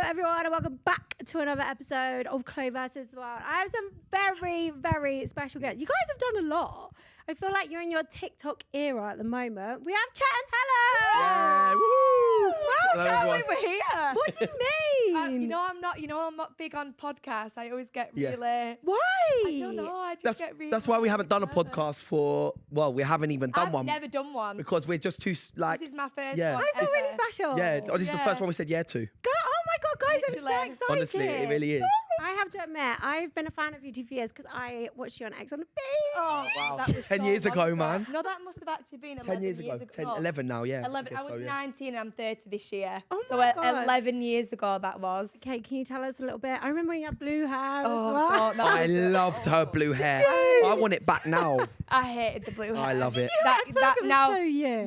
everyone, and welcome back to another episode of Chloe versus the World. I have some very, very special guests. You guys have done a lot. I feel like you're in your TikTok era at the moment. We have Chet and Helen. Yeah, woo! Welcome over here. What do you mean? I'm not big on podcasts. I always get really. Why? I don't know. I just get really. That's why we haven't done a podcast for. Well, we haven't even done one. I've never done one Because we're just too like. This is my first Yeah. one. I feel really special. Yeah, this is the first one we said yeah to. Oh my God, guys, I'm so Literally. excited. Honestly, it really is. I have to admit, I've been a fan of you two for years because I watched you on X on the Beach. Oh, Wow. that was 10 so years long ago, man. No, that must have actually been 10 years ago. 11 now, yeah. 11. I was 19 and I'm 30 this year. Oh so my God. 11 years ago that was. Okay, can you tell us a little bit? I remember when you had blue hair Oh, as well. God, that I was- loved her blue hair. you? I want it back now. I hated the blue hair. I love it. I feel like it was so you.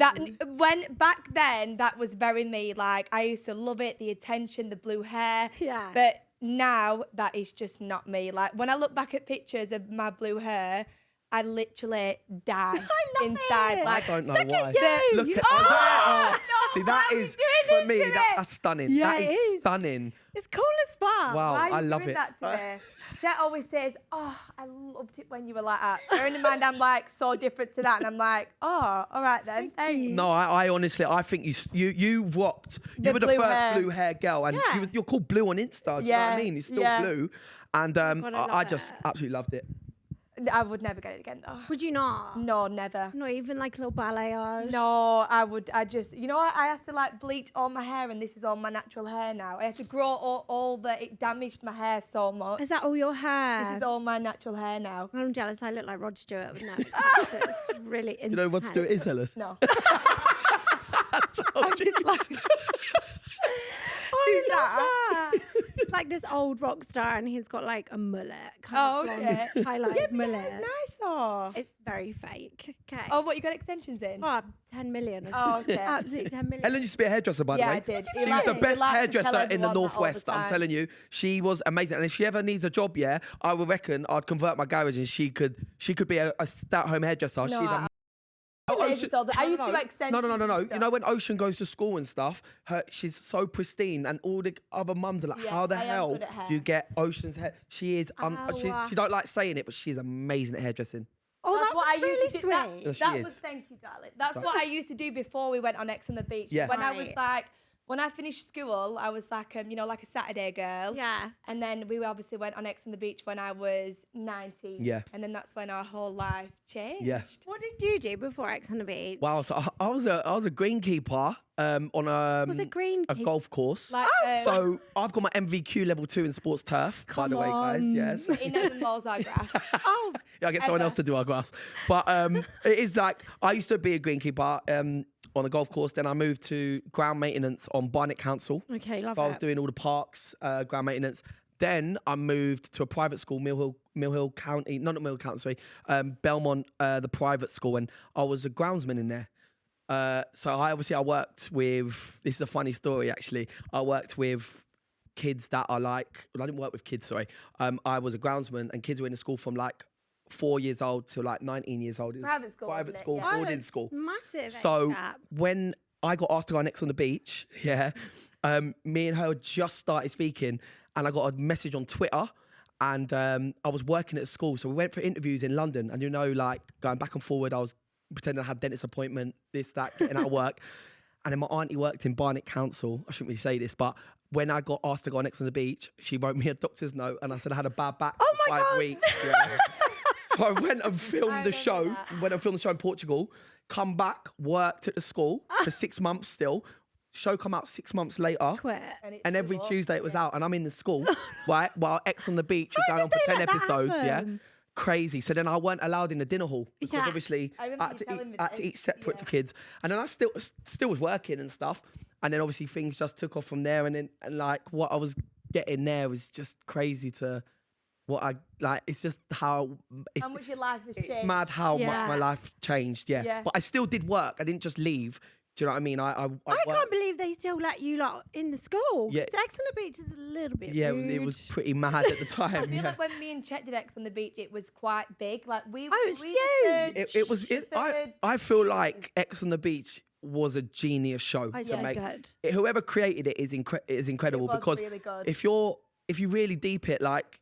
Back then that was very me. Like I used to love it, the attention, the blue hair. Yeah. But now that is just not me. Like when I look back at pictures of my blue hair, I literally die I love inside. it. Like I don't know Look why. at you. Look You- at Oh, See, that how are is you doing for me. into it? That's stunning. Yeah, that it is is. stunning. It's cool as fuck. Wow, why are I you love doing it. that today? Jet always says, "Oh, I loved it when you were like that." Bearing in mind, I'm like so different to that, and I'm like, "Oh, all right then." Thank you. No, I honestly, I think you rocked. The You were the blue first hair. blue hair girl, and Yeah. you're called Blue on Insta. Do you know what I Yeah, mean? It's still yeah. blue, and God, I love I just it. absolutely loved it. I would never get it again though. Would you not? No, never. Not even like a little balayage? No, I just, I had to like bleach all my hair and this is all my natural hair now. I had to grow all it damaged my hair so much. Is that all your hair? This is all my natural hair now. I'm jealous. I look like Rod Stewart with no. It's really intense. You know what to do? It is Helen. No. I'm I'm just like, Who's that? It's like this old rock star, and he's got like a mullet, Oh, kind okay. of blonde, highlighted mullet. it's nice though. It's very fake. Okay. Oh, what, you got extensions in? Oh, 10 million. Oh, okay. Absolutely 10 million. Helen used to be a hairdresser, by the Yeah, way. I did. She's He likes- the he best likes to hairdresser tell in the everyone that all the Northwest. I'm time. telling you, she was amazing. And if she ever needs a job, yeah, I would reckon I'd convert my garage, and she could be a at-home hairdresser. No, She's I- Oh, I used to do extensions No. and You stuff. know when Ocean goes to school and stuff, she's so pristine, and all the other mums are like, Yeah, "How the I am hell good at hair. do you get Ocean's hair?" She is. Ow. She don't like saying it, but she's amazing at hairdressing. Oh, That's that what was I used really to do. sweet. Yes, she That is. was, thank you, darling. That's So- what I used to do before we went on X on the Beach. Yeah. When I was Right. like, when I finished school, I was like, like a Saturday girl. Yeah. And then we obviously went on X on the Beach when I was 19. Yeah. And then that's when our whole life changed. Yeah. What did you do before X on the Beach? Wow. So I was a greenkeeper on Was it green a keep- golf course. Like, So I've got my MVQ level 2 in sports turf, by the way, guys. on. Yes. it never mows our grass. Oh, Yeah, I get someone Ever. else to do our grass. But it is like, I used to be a greenkeeper on a golf course. Then I moved to ground maintenance on Barnet Council. okay, love So I was it. doing all the parks, ground maintenance. Then I moved to a private school, Mill Hill County, not Mill Hill County, sorry, Belmont, the private school. And I was a groundsman in there. So I worked with, this is a funny story actually. I worked with kids that are like, well, I didn't work with kids, sorry. I was a groundsman, and kids were in the school from like 4 years old to like 19 years old. Private school, Private wasn't it? school, Yeah. boarding school. Massive. So ASAP. when I got asked to go next on the beach, yeah, me and her just started speaking, and I got a message on Twitter, and I was working at a school. So we went for interviews in London, and like going back and forward, I was pretending I had dentist appointment, this, that, getting out of work. And then my auntie worked in Barnet Council. I shouldn't really say this, but when I got asked to go next on the beach, she wrote me a doctor's note, and I said I had a bad back Oh for my 5 God. weeks. Yeah. So I went and filmed the remember show. that. Went and filmed the show in Portugal. Come back, worked at the school for 6 months still. Show come out 6 months later. Quit. And every still Tuesday it was out, and I'm in the school, right? While X on the Beach was How going on did for they 10 let that episodes, yeah? happen? Crazy. So then I weren't allowed in the dinner hall because Yeah. obviously I I remember had you to, telling eat, me I had to that. eat separate Yeah. to kids. And then I still was working and stuff. And then obviously things just took off from there. And like what I was getting there was just crazy to what I like. It's just how How much your life has changed. it's mad how Yeah. much my life changed. Yeah. Yeah. But I still did work. I didn't just leave. Do you know what I mean? I I worked. can't believe they still let you lot in the school. Yeah. Yeah. X on the Beach is a little bit Yeah, rude. it was pretty mad at the time. I feel yeah. like when me and Chet did X on the Beach, it was quite big. Like we. Oh, it's we huge. did It was. the third I feel season. like X on the Beach was a genius show I to so make. good. Whoever created it is incredible It was because really good. if you really deep it, like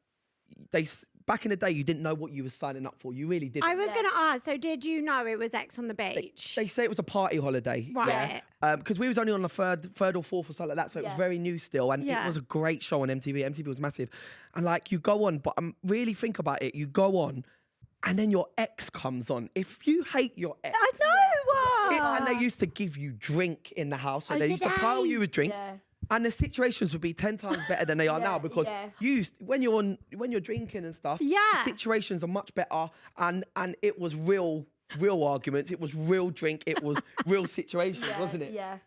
back in the day, you didn't know what you were signing up for. You really didn't. I was going to ask, so did you know it was X on the Beach? They say it was a party holiday, Right. Because we was only on the third or fourth or something like that, so it was Yeah. very new still, and it was a great show on MTV. MTV was massive, and like you go on, but really think about it. You go on, and then your ex comes on. If you hate your ex, I know. and they used to give you drink in the house, so Oh, they did used to pile they? you with drink. Yeah. And the situations would be 10 times better than they are now because when you're drinking and stuff, the situations are much better and it was real arguments, it was real drink, it was real situations, wasn't it? Yeah.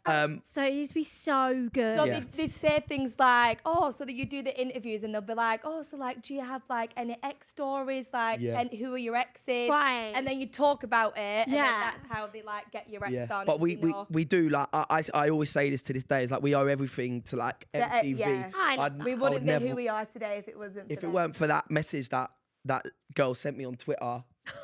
So it used to be so good. So they'd say things like, oh, so that you do the interviews and they'll be like, oh, so like, do you have like any ex stories? Like, and who are your exes? Right. And then you talk about it. And then that's how they like get your ex on. But it, we do, like, I always say this to this day, is like we owe everything to like MTV. Yeah. We wouldn't be who we are today if it wasn't If for it them. weren't for that message that girl sent me on Twitter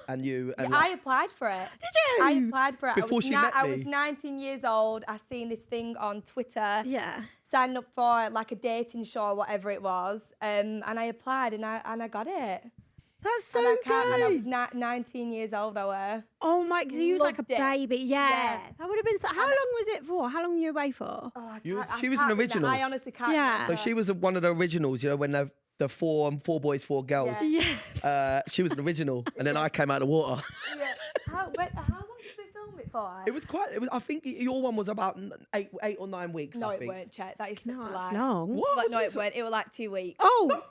and you. And I applied for it. Did you? I applied for it. Before she met I me. was 19 years old. I seen this thing on Twitter. Yeah. Signed up for like a dating show or whatever it was. And I applied and I got it. That's so and I good. And I was 19 years old. I were. Oh my, because you was like a Loved it. baby. Yeah. Yeah. That would have been so. How long was it for? How long were you away for? Oh, She was an original. I honestly can't. Yeah. remember. So she was one of the originals, you know, when the four boys, four girls. Yeah. Yes. She was an original, and then I came out of the water. Yeah. How long did we film it for? It was quite. I think your one was about 8 or 9 weeks. No, I it think. weren't, Chet. That is such No, a it's lie. long. What? But Was no, it it weren't. It was like 2 weeks. Oh.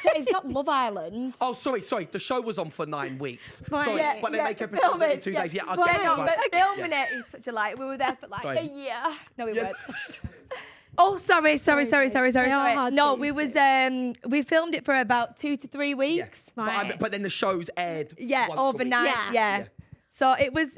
Chet, it's not Love Island. Oh, sorry. The show was on for 9 weeks. Right. Sorry, Yeah, but they make episodes film every it, 2 yeah. days. Yeah, I Right. get it. No, Right. but filming it is such a lie. We were there for like Sorry. a year. No, we Yeah. weren't. Oh, sorry. They are hard No, to we use was we filmed it for about 2 to 3 weeks. Right. But then the shows aired. Yeah, once a overnight. week. Yeah. So it was.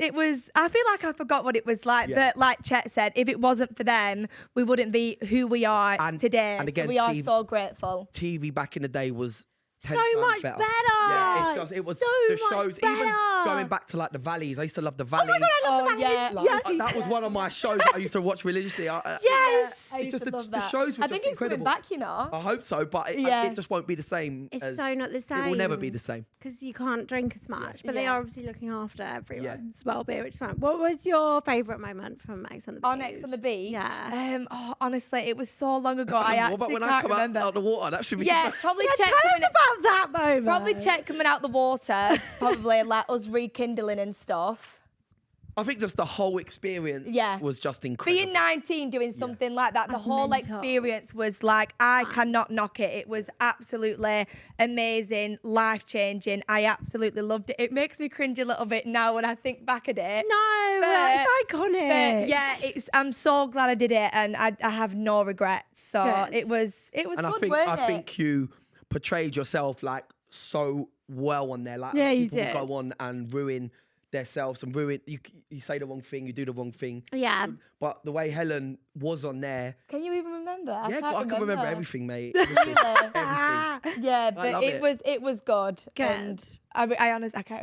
I feel like I forgot what it was like, Yeah. but like Chet said, if it wasn't for them, we wouldn't be who we are today. and again, so we are TV so grateful. TV back in the day was 10 So times much better. better. Yeah, it was So the much shows. Even better. going back to like the Valleys, I used to love the Valleys. Oh my God, I love Oh, the yeah. Valleys. Like, Yes. that was one of my shows that I used to watch religiously. Yes. I used just to the love that. shows were I think just it's coming incredible. back, you know. I hope so, but it Yeah. just won't be the same. It's as, so not the same. It will never be the same. Because you can't drink as much, but they Yeah. are obviously looking after everyone's well-being, which is fine. What was your favourite moment from X on the Beach? On X on the Beach. Yeah. Honestly, it was so long ago. I what actually about when I can't come remember. out of the water? That should be. Yeah, probably Yeah, Chet tell us coming. about that moment. Probably Chet coming out the water. Probably like us rekindling and stuff. I think just the whole experience was just incredible. Being 19, doing something like that, the That's whole mental. experience was like, I cannot knock it. It was absolutely amazing, life-changing. I absolutely loved it. It makes me cringe a little bit now when I think back at it. No, But- it's iconic. But yeah, I'm so glad I did it, and I have no regrets. So Good. it was and good, I weren't think you portrayed yourself like so well on there. Like Yeah, you people did. go on and ruin themselves and ruin. You say the wrong thing, you do the wrong thing. Yeah. But the way Helen was on there, Can you even remember? I can't can remember everything, mate. Really? Everything. Ah, Yeah, love but it. it was good. Good. And I honestly, I can't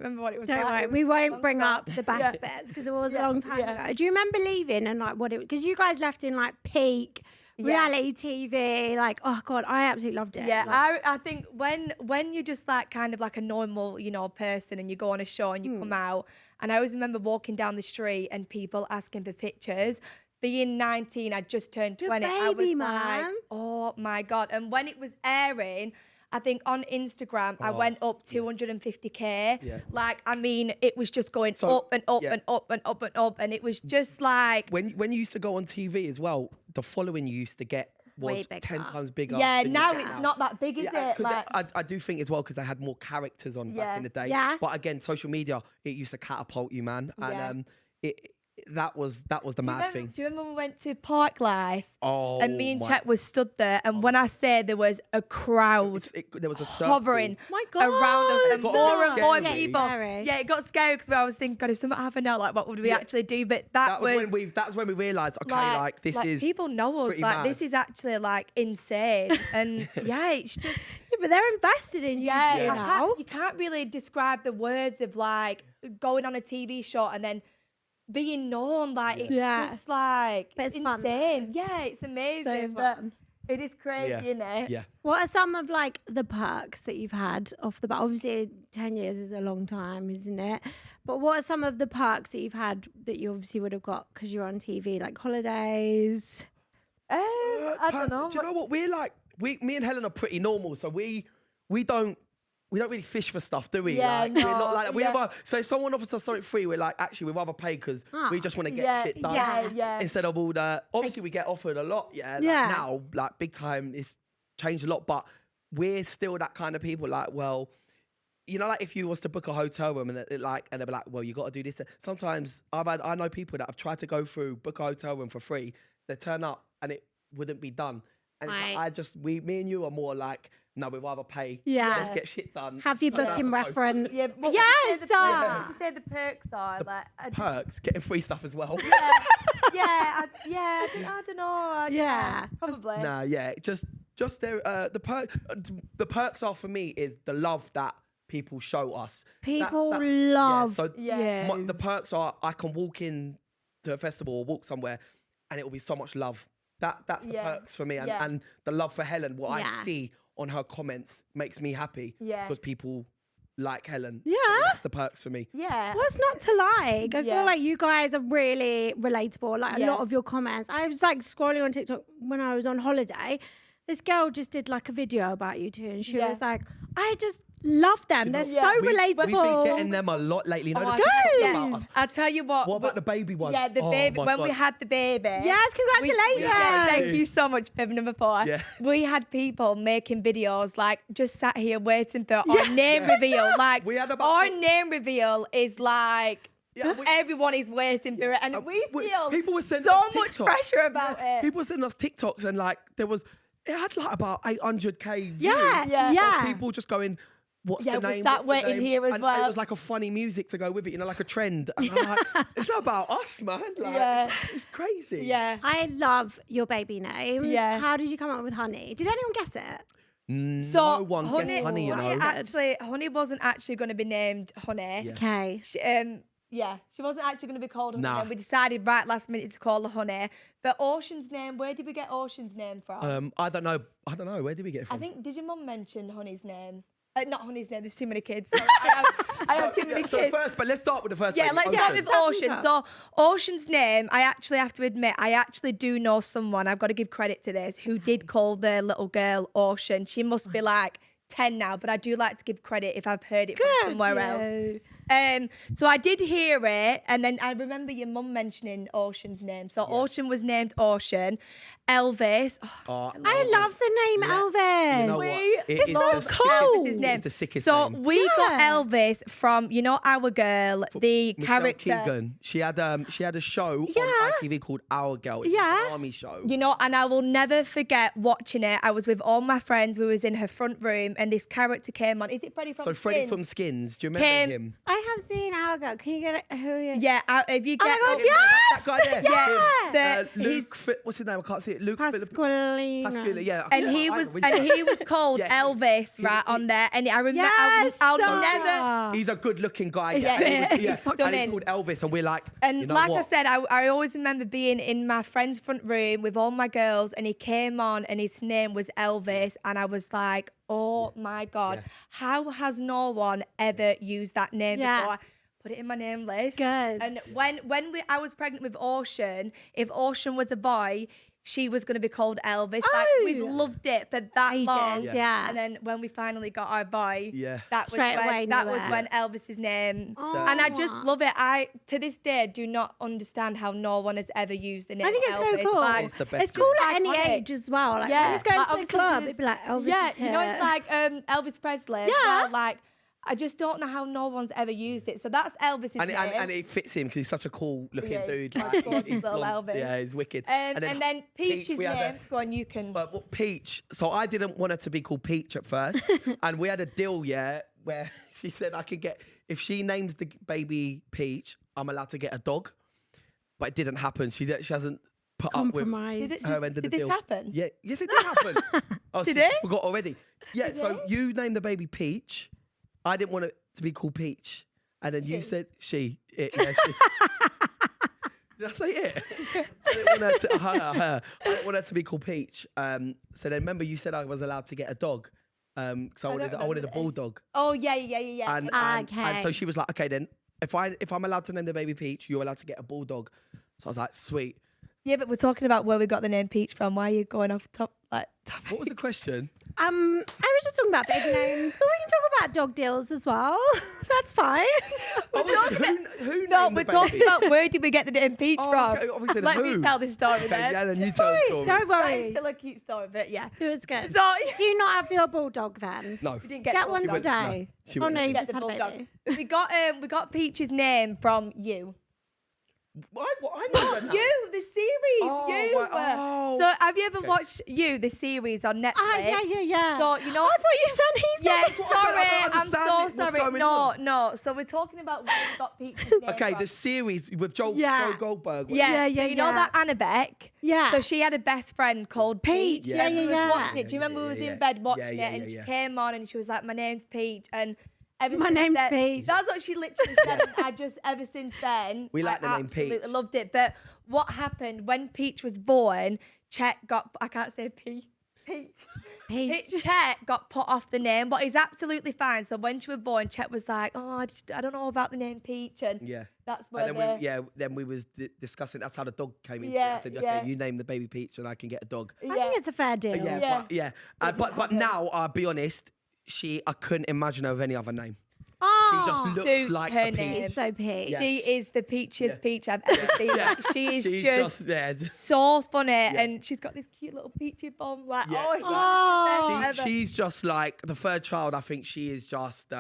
remember what it was. don't like. worry, It was we so won't long bring ago. up the best bits because it was a long time ago. Do you remember leaving and like what it? Because you guys left in like peak reality TV. Like, oh God, I absolutely loved it. Yeah, Like, I think when you're just like kind of like a normal, person and you go on a show and you come out, and I always remember walking down the street and people asking for pictures. Being 19, I just turned 20. I was baby, like, man. oh my God. And when it was airing, I think on Instagram, I went up 250K. Yeah. Like, I mean, it was just going So, up and up yeah. and up and up and up. And it was just like, When you used to go on TV as well, the following you used to get Way was bigger. 10 times bigger. yeah, than you now get it's now. not that big, is Yeah, it? 'cause Like, I do think as well because they had more characters on back Yeah. in the day. Yeah. But again, social media, it used to catapult you, man. Yeah. And that was the mad thing. Do you remember when we went to Park Life? Oh, And me and my- Chet was stood there, and when I say there was a crowd there was a circle. hovering My God. around us, and got more and more scary. people. Scary. Yeah, it got scary because I was thinking, God, if something happened now, like, what would we actually do? But that was That's when we realised, okay, like this is people know us. pretty Like, mad. this is actually like insane, and yeah, it's just. Yeah, but they're invested in you. Yeah, you know. you can't really describe the words of like going on a TV show and then being known. Like, it's Yeah. just like, But it's fun, insane. Yeah, it's amazing. But fun. it is crazy, Yeah. isn't it? Yeah. What are some of like the perks that you've had off the bat? Obviously, 10 years is a long time, isn't it? But what are some of the perks that you've had that you obviously would have got because you're on TV, like holidays? I don't know. Do you know what? We're like, me and Helen are pretty normal, so we don't really fish for stuff, do we? Yeah, like, we're not no, like that. yeah. So if someone offers us something free, we're like, actually, we'd rather pay because we just want to get shit done. Yeah. Instead of all the, obviously we get offered a lot, like Yeah. now, like big time, it's changed a lot, but we're still that kind of people, like, well, you know, like if you was to book a hotel room and they'll be like, well, you got to do this. Sometimes I know people that have tried to go through, book a hotel room for free, they turn up and it wouldn't be done. And it's like, me and you are more like, no, we'd rather pay. Yeah. Let's get shit done. Have your booking reference. Yeah, what Yes, would you say the perks are? Perks, getting free stuff as well. I don't know. Yeah. Probably. Nah, yeah, just there. The perks are for me is the love that people show us. People That's- love Yeah. you. The perks are I can walk in to a festival or walk somewhere, and it will be so much love. That's the perks for me, and the love for Helen. What I see on her comments makes me happy. Yeah. Because people like Helen. Yeah. So that's the perks for me. Yeah. What's not to like? I Yeah. feel like you guys are really relatable. Like a Yeah. lot of your comments. I was like scrolling on TikTok when I was on holiday. This girl just did like a video about you two, and she Yeah. was like, I just love them. They're Yeah. so We've relatable. been getting them a lot lately. You know, Oh, the TikToks good. about us. I'll tell you what. What about the baby one? Yeah, the Oh baby. my When we God. had the baby. Yes, congratulations. Yeah, thank you so much, Fib number 4. Yeah. We had people making videos like just sat here waiting for our name reveal. Like We had about our some- name reveal is like Yeah, we- everyone is waiting for it, and we feel people were sending so us much TikToks. pressure about it. People were sending us TikToks and like it had like about 800k views. Yeah, Yeah. yeah. Of people just going, what's Yeah, the we name? sat What's the waiting name? here as And well. it was like a funny music to go with it, you know, like a trend. And I'm like, it's not about us, man. Like, Yeah. it's crazy. Yeah. I love your baby names. Yeah. How did you come up with Honey? Did anyone guess it? So No one guessed Honey, you know. Honey wasn't actually going to be named Honey. Yeah. Okay. She wasn't actually going to be called Honey. Nah. And we decided right last minute to call her Honey. But Ocean's name, where did we get Ocean's name from? I don't know. Where did we get it from? I think, did your mum mention Honey's name? Not Honey's name, there's too many kids. Sorry, I have too many So kids. but let's start with the first. Yeah, baby, let's start Ocean. with Ocean. So Ocean's name, I actually have to admit, I actually do know someone, I've got to give credit to this, who did call their little girl Ocean. She must be like 10 now, but I do like to give credit if I've heard it from somewhere else. So I did hear it, and then I remember your mum mentioning Ocean's name. So Ocean was named Ocean. Elvis. Oh, I love the name You Elvis. know what? We It is love the cool. Elvis's sickest- name. It's the sickest So name. we got Elvis from, you know, Our Girl, the Michelle character. Keegan. She had a show Yeah. on ITV called Our Girl. It's Yeah. like an army show. You know, and I will never forget watching it. I was with all my friends. We was in her front room, and this character came on. Is it Freddie from So Freddie Skins? from Skins. Do you remember Came- him? I have seen Our Girl. Can you get it? Who are you? Yeah, if you Oh get my God, it- yes! That guy there. Yeah. Him. Luke. What's his name? I can't see it. Luke. Pasqualino. Pasqualino. Yeah. And he was called Yeah, Elvis right on there, and I remember Yes, I'll stop. never. He's a good-looking guy. Yeah, And he's and stunning. he's called Elvis, and we're like, And you know like what? I said, I always remember being in my friend's front room with all my girls, and he came on, and his name was Elvis, and I was like, oh my God, Yeah. how has no one ever used that name Yeah. before? Put it in my name list. Good. And when I was pregnant with Ocean, if Ocean was a boy, she was going to be called Elvis. Like, we've Oh. loved it for that Ages, long. yeah. And then when we finally got our boy, Yeah. that was Straight away when, that knew was it. when Elvis's name. So- And I just love it. I, to this day, do not understand how no one has ever used the name I think it's Elvis. so cool. Like, It's the best. It's cool at any iconic. age as well. Like, Yeah. let's go Like, to the obviously club. there's- It'd be like, Elvis yeah, is you know, here. it's like Elvis Presley as Yeah. well. Like, I just don't know how no one's ever used it. So that's Elvis's And name. it fits him because he's such a cool-looking Yeah, dude. he's Like, gorgeous he's little blonde. Elvis. Yeah, he's wicked. and then Peach's we had name. Go on, you can. But what, Peach, so I didn't want her to be called Peach at first. And we had a deal, yeah, where she said I could get, if she names the baby Peach, I'm allowed to get a dog. But it didn't happen. She hasn't put up with Compromise. her end of the Did deal. this happen? Yeah, yes, it did happen. Oh, Did so it? she forgot already. Yeah, Did so it? you named the baby Peach. I didn't want it to be called Peach. And then you She. said she. Did I say it? I didn't want her I didn't want her to be called Peach. So then remember you said I was allowed to get a dog. So I wanted a bulldog. Oh, yeah. And so she was like, okay, then if I'm allowed to name the baby Peach, you're allowed to get a bulldog. So I was like, sweet. Yeah, but we're talking about where we got the name Peach from. Why are you going off top? What was the question? I was just talking about baby names, but we can talk about dog deals as well. That's fine. Who No, named we're the talking baby? about where did we get the name Peach from? Okay, obviously Let who? me tell this story Okay, then. yeah, then you tell the story. Don't That is worry. still a cute story, but yeah. It was good. So, Do you not have your bulldog then? No. we didn't get, Get the one bulldog. today. She Oh wouldn't no, let you me. just Get the had a bulldog. baby. We got Peach's name from you. I know that now. You, the series. Oh, you. right. Oh. So have you ever Okay. watched You, the series on Netflix? Yeah. So you know. I thought you meant he's Yeah, That's what I said, I sorry, don't I'm understand so what's sorry. going No, on. no. So we're talking about where we got Peach's name Okay, from. the series with Joe Goldberg. Yeah, Yeah, so you know yeah. that Anna Beck? Yeah. So she had a best friend called Peach. Yeah, and we was yeah. watching it. Do you remember we was in bed watching Yeah, it and yeah. she came on and she was like, my name's Peach. And ever My since name's then, Peach. That's what she literally said. And I just, ever since then, We like the name absolutely Peach. loved it. But what happened when Peach was born, Chet got, I can't say Peach. Chet got put off the name, but he's absolutely fine. So when she was born, Chet was like, "Oh, I don't know about the name Peach," and Yeah. that's where And then we was discussing. That's how the dog came into Yeah, it. I said, okay, yeah. you name the baby Peach, and I can get a dog. I think it's a fair deal. Yeah, but now I'll be honest. I couldn't imagine her with any other name. Oh, She just looks Suits like her a name. peach. it's so peach. Yeah. She is the peachiest peach I've ever seen. Like, she is She's just just so funny, and she's got this cute little peachy bum. Like, Yeah. oh, she's Oh. the best ever. she's just like the third child. I think she is just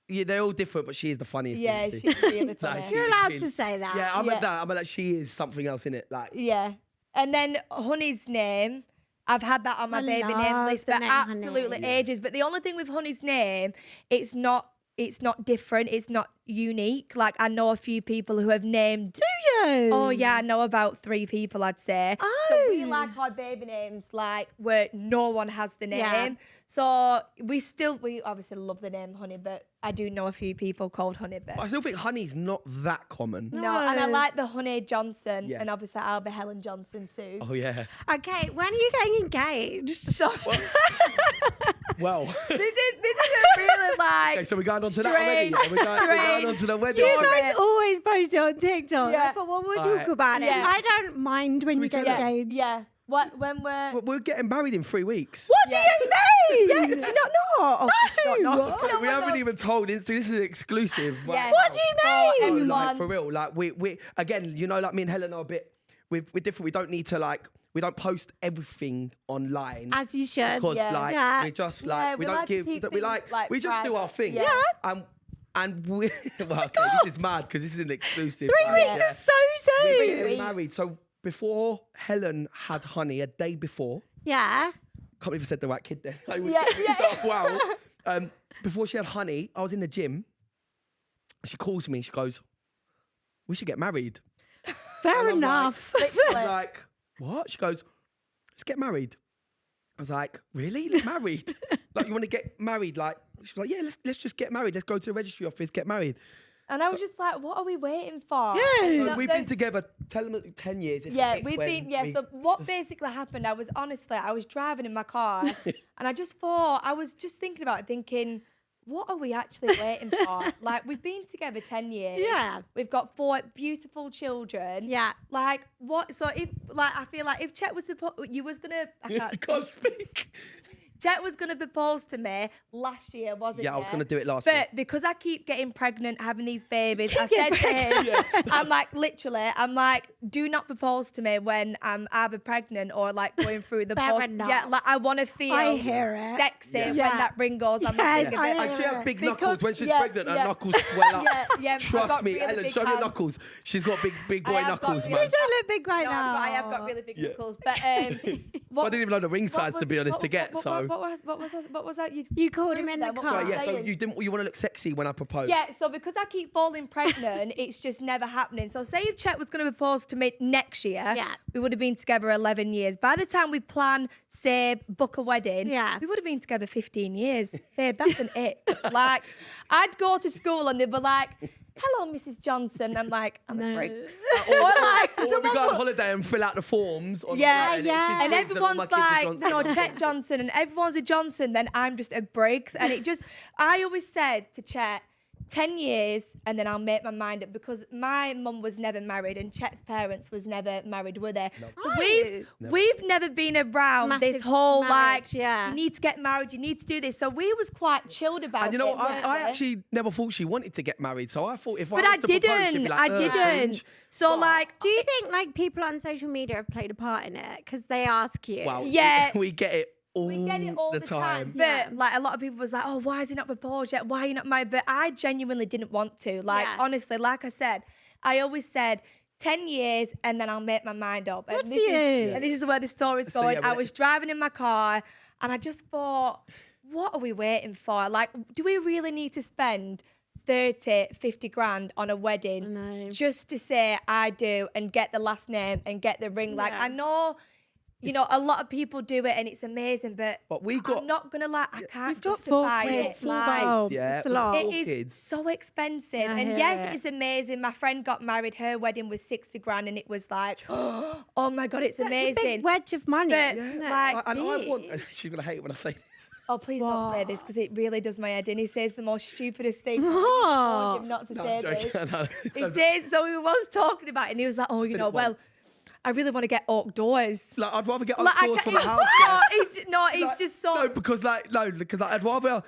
yeah, they're all different, but she is the funniest. Yeah, isn't she? she's really funny. Like, You're she- allowed she- to say that. Yeah, I'm Yeah. at that. I'm like, she is something else in it. Like, Yeah. And then Honey's name, I've had that on my I baby name love list the for name Honey. absolutely Yeah. ages. But the only thing with Honey's name, it's not different. It's not unique. Like, I know a few people who have named. Do you? Oh yeah, I know about 3 people, I'd say. So we Oh. like our baby names, like where no one has the name. Yeah. So we obviously love the name Honey, but I do know a few people called Honey. But I still think honey's not that common. no, and I No. like the Honey Johnson, Yeah. and obviously I'll be Helen Johnson soon. Oh yeah. Okay, when are you getting engaged? So Well. this is really like. Okay, so we're going on to that already. strange, We're going on to the wedding. You Sorry. guys always post it on TikTok. Yeah. I thought, well, we'll Alright. talk about it. Yeah. I don't mind when you tell get them? engaged. Yeah. What when we're. We're getting married in 3 weeks. What Yeah. do you mean? Yeah, do you not know? Oh, you don't know. We haven't even told. This is an exclusive. Yeah. What do you So mean? Oh, everyone. like, for real. Like we again, you know, like me and Helen are a bit. We're different. We don't need to like. We don't post everything online. As you should. Because Yeah. like Yeah. we just Yeah, like we we don't like to give keep we like things, like, we just do our private. thing. Yeah. And we well, okay, this is mad because this is an exclusive. 3 like, weeks yeah. is so We're soon. getting married. So before Helen had Honey, a day before, Yeah. can't believe I said the right kid then. I was Yeah, getting yeah. stuff, wow. Before she had Honey, I was in the gym. She calls me. She goes, "We should get married." Fair And I'm enough. I'm Literally. like, "What?" She goes, "Let's get married." I was like, "Really? Get married? Like you want to get married?" Like she was like, "Yeah, let's just get married. Let's go to the registry office, get married." And I was just like, what are we waiting for? Yeah. That- We've been there's- together 10 years. It's Yeah, hit we've when been, yeah. we- So what basically happened, I was driving in my car and I was just thinking about it, thinking, what are we actually waiting for? Like, we've been together 10 years. Yeah. We've got 4 beautiful children. Yeah. Like, what? So if, like, I feel like if Chet was You can't speak. Chet was going to propose to me last year, wasn't Yeah, I was he? going to do it last But year. because I keep getting pregnant, having these babies, I said to him, I'm like, do not propose to me when I'm either pregnant or like going through the Fair post. enough. Yeah, like I want to feel I hear it. sexy Yeah. when Yeah. that ring goes on my Yes, finger. I But- And she has big Because- knuckles. When she's yeah, pregnant, her yeah. knuckles swell up. Yeah, I've Trust got me, really Ellen, big show your hands. knuckles. She's got big boy I have got knuckles, really man. You don't look big right No, now. but I have got really big Yeah. knuckles. But I didn't even know the ring size, to be honest, what- to get. what- So, what was that? You called him in the Then what car. was yeah. So saying? you want to look sexy when I propose. Yeah, so because I keep falling pregnant, it's just never happening. So say if Chet was going to propose to me next year, Yeah. we would have been together 11 years. By the time we plan, save, book a wedding, Yeah. we would have been together 15 years. Babe, that's an it. Like, I'd go to school and they'd be like, hello, Mrs. Johnson. I'm like, I'm a Briggs. Or like, we someone go on put- holiday and fill out the forms. Yeah, yeah. And Briggs all my everyone's kids are like, Johnson. no, Chet Johnson, and everyone's a Johnson, then I'm just a Briggs. And it just, I always said to Chet, 10 years and then I'll make my mind up, because my mum was never married and Chet's parents was never married, were they? So we've never been around this Massive whole marriage, like, yeah. you need to get married, you need to do this. So we was quite chilled about And you know, it. weren't I we? actually never thought she wanted to get married. So I thought if But I I was to propose, she'd didn't. be like, I didn't. cringe. So like, Do you think like people on social media have played a part in it? Because they ask you. Wow, Yeah. we get it all, we get it all the time. But Yeah. like a lot of people was like, oh, why is he not proposed yet? Why are you not married? But I genuinely didn't want to. Like, Yeah. honestly, like I said, I always said 10 years and then I'll make my mind up. Good And for this is, you. and this is where the story's So, going. yeah, I but- was driving in my car and I just thought, what are we waiting for? Like, do we really need to spend 30, 50 grand on a wedding know. just to say I do and get the last name and get the ring? Like, Yeah. I know, you know, a lot of people do it and it's amazing, but we got- I'm not gonna lie, I can't We've got 4 justify kids it. as Like, well. Yeah, It's a we've lot. got it 4 is kids. so expensive. I And hear yes, it. it's amazing. My friend got married, her wedding was 60 grand, and it was like, oh my God, it's That's a amazing. big wedge of money. But, isn't it? like, And I Big. want. She's gonna hate it when I say this. Oh, please don't say this because it really does my head in. He says the most stupidest thing. I What? warned him not to No, say I'm this. joking. No. He says, so we was talking about it, and he was like, oh, you Said know, it well, once. I really want to get oak doors. Like, I'd rather get Like, outdoors from the house. no, yeah. he's just so. No, because I'd rather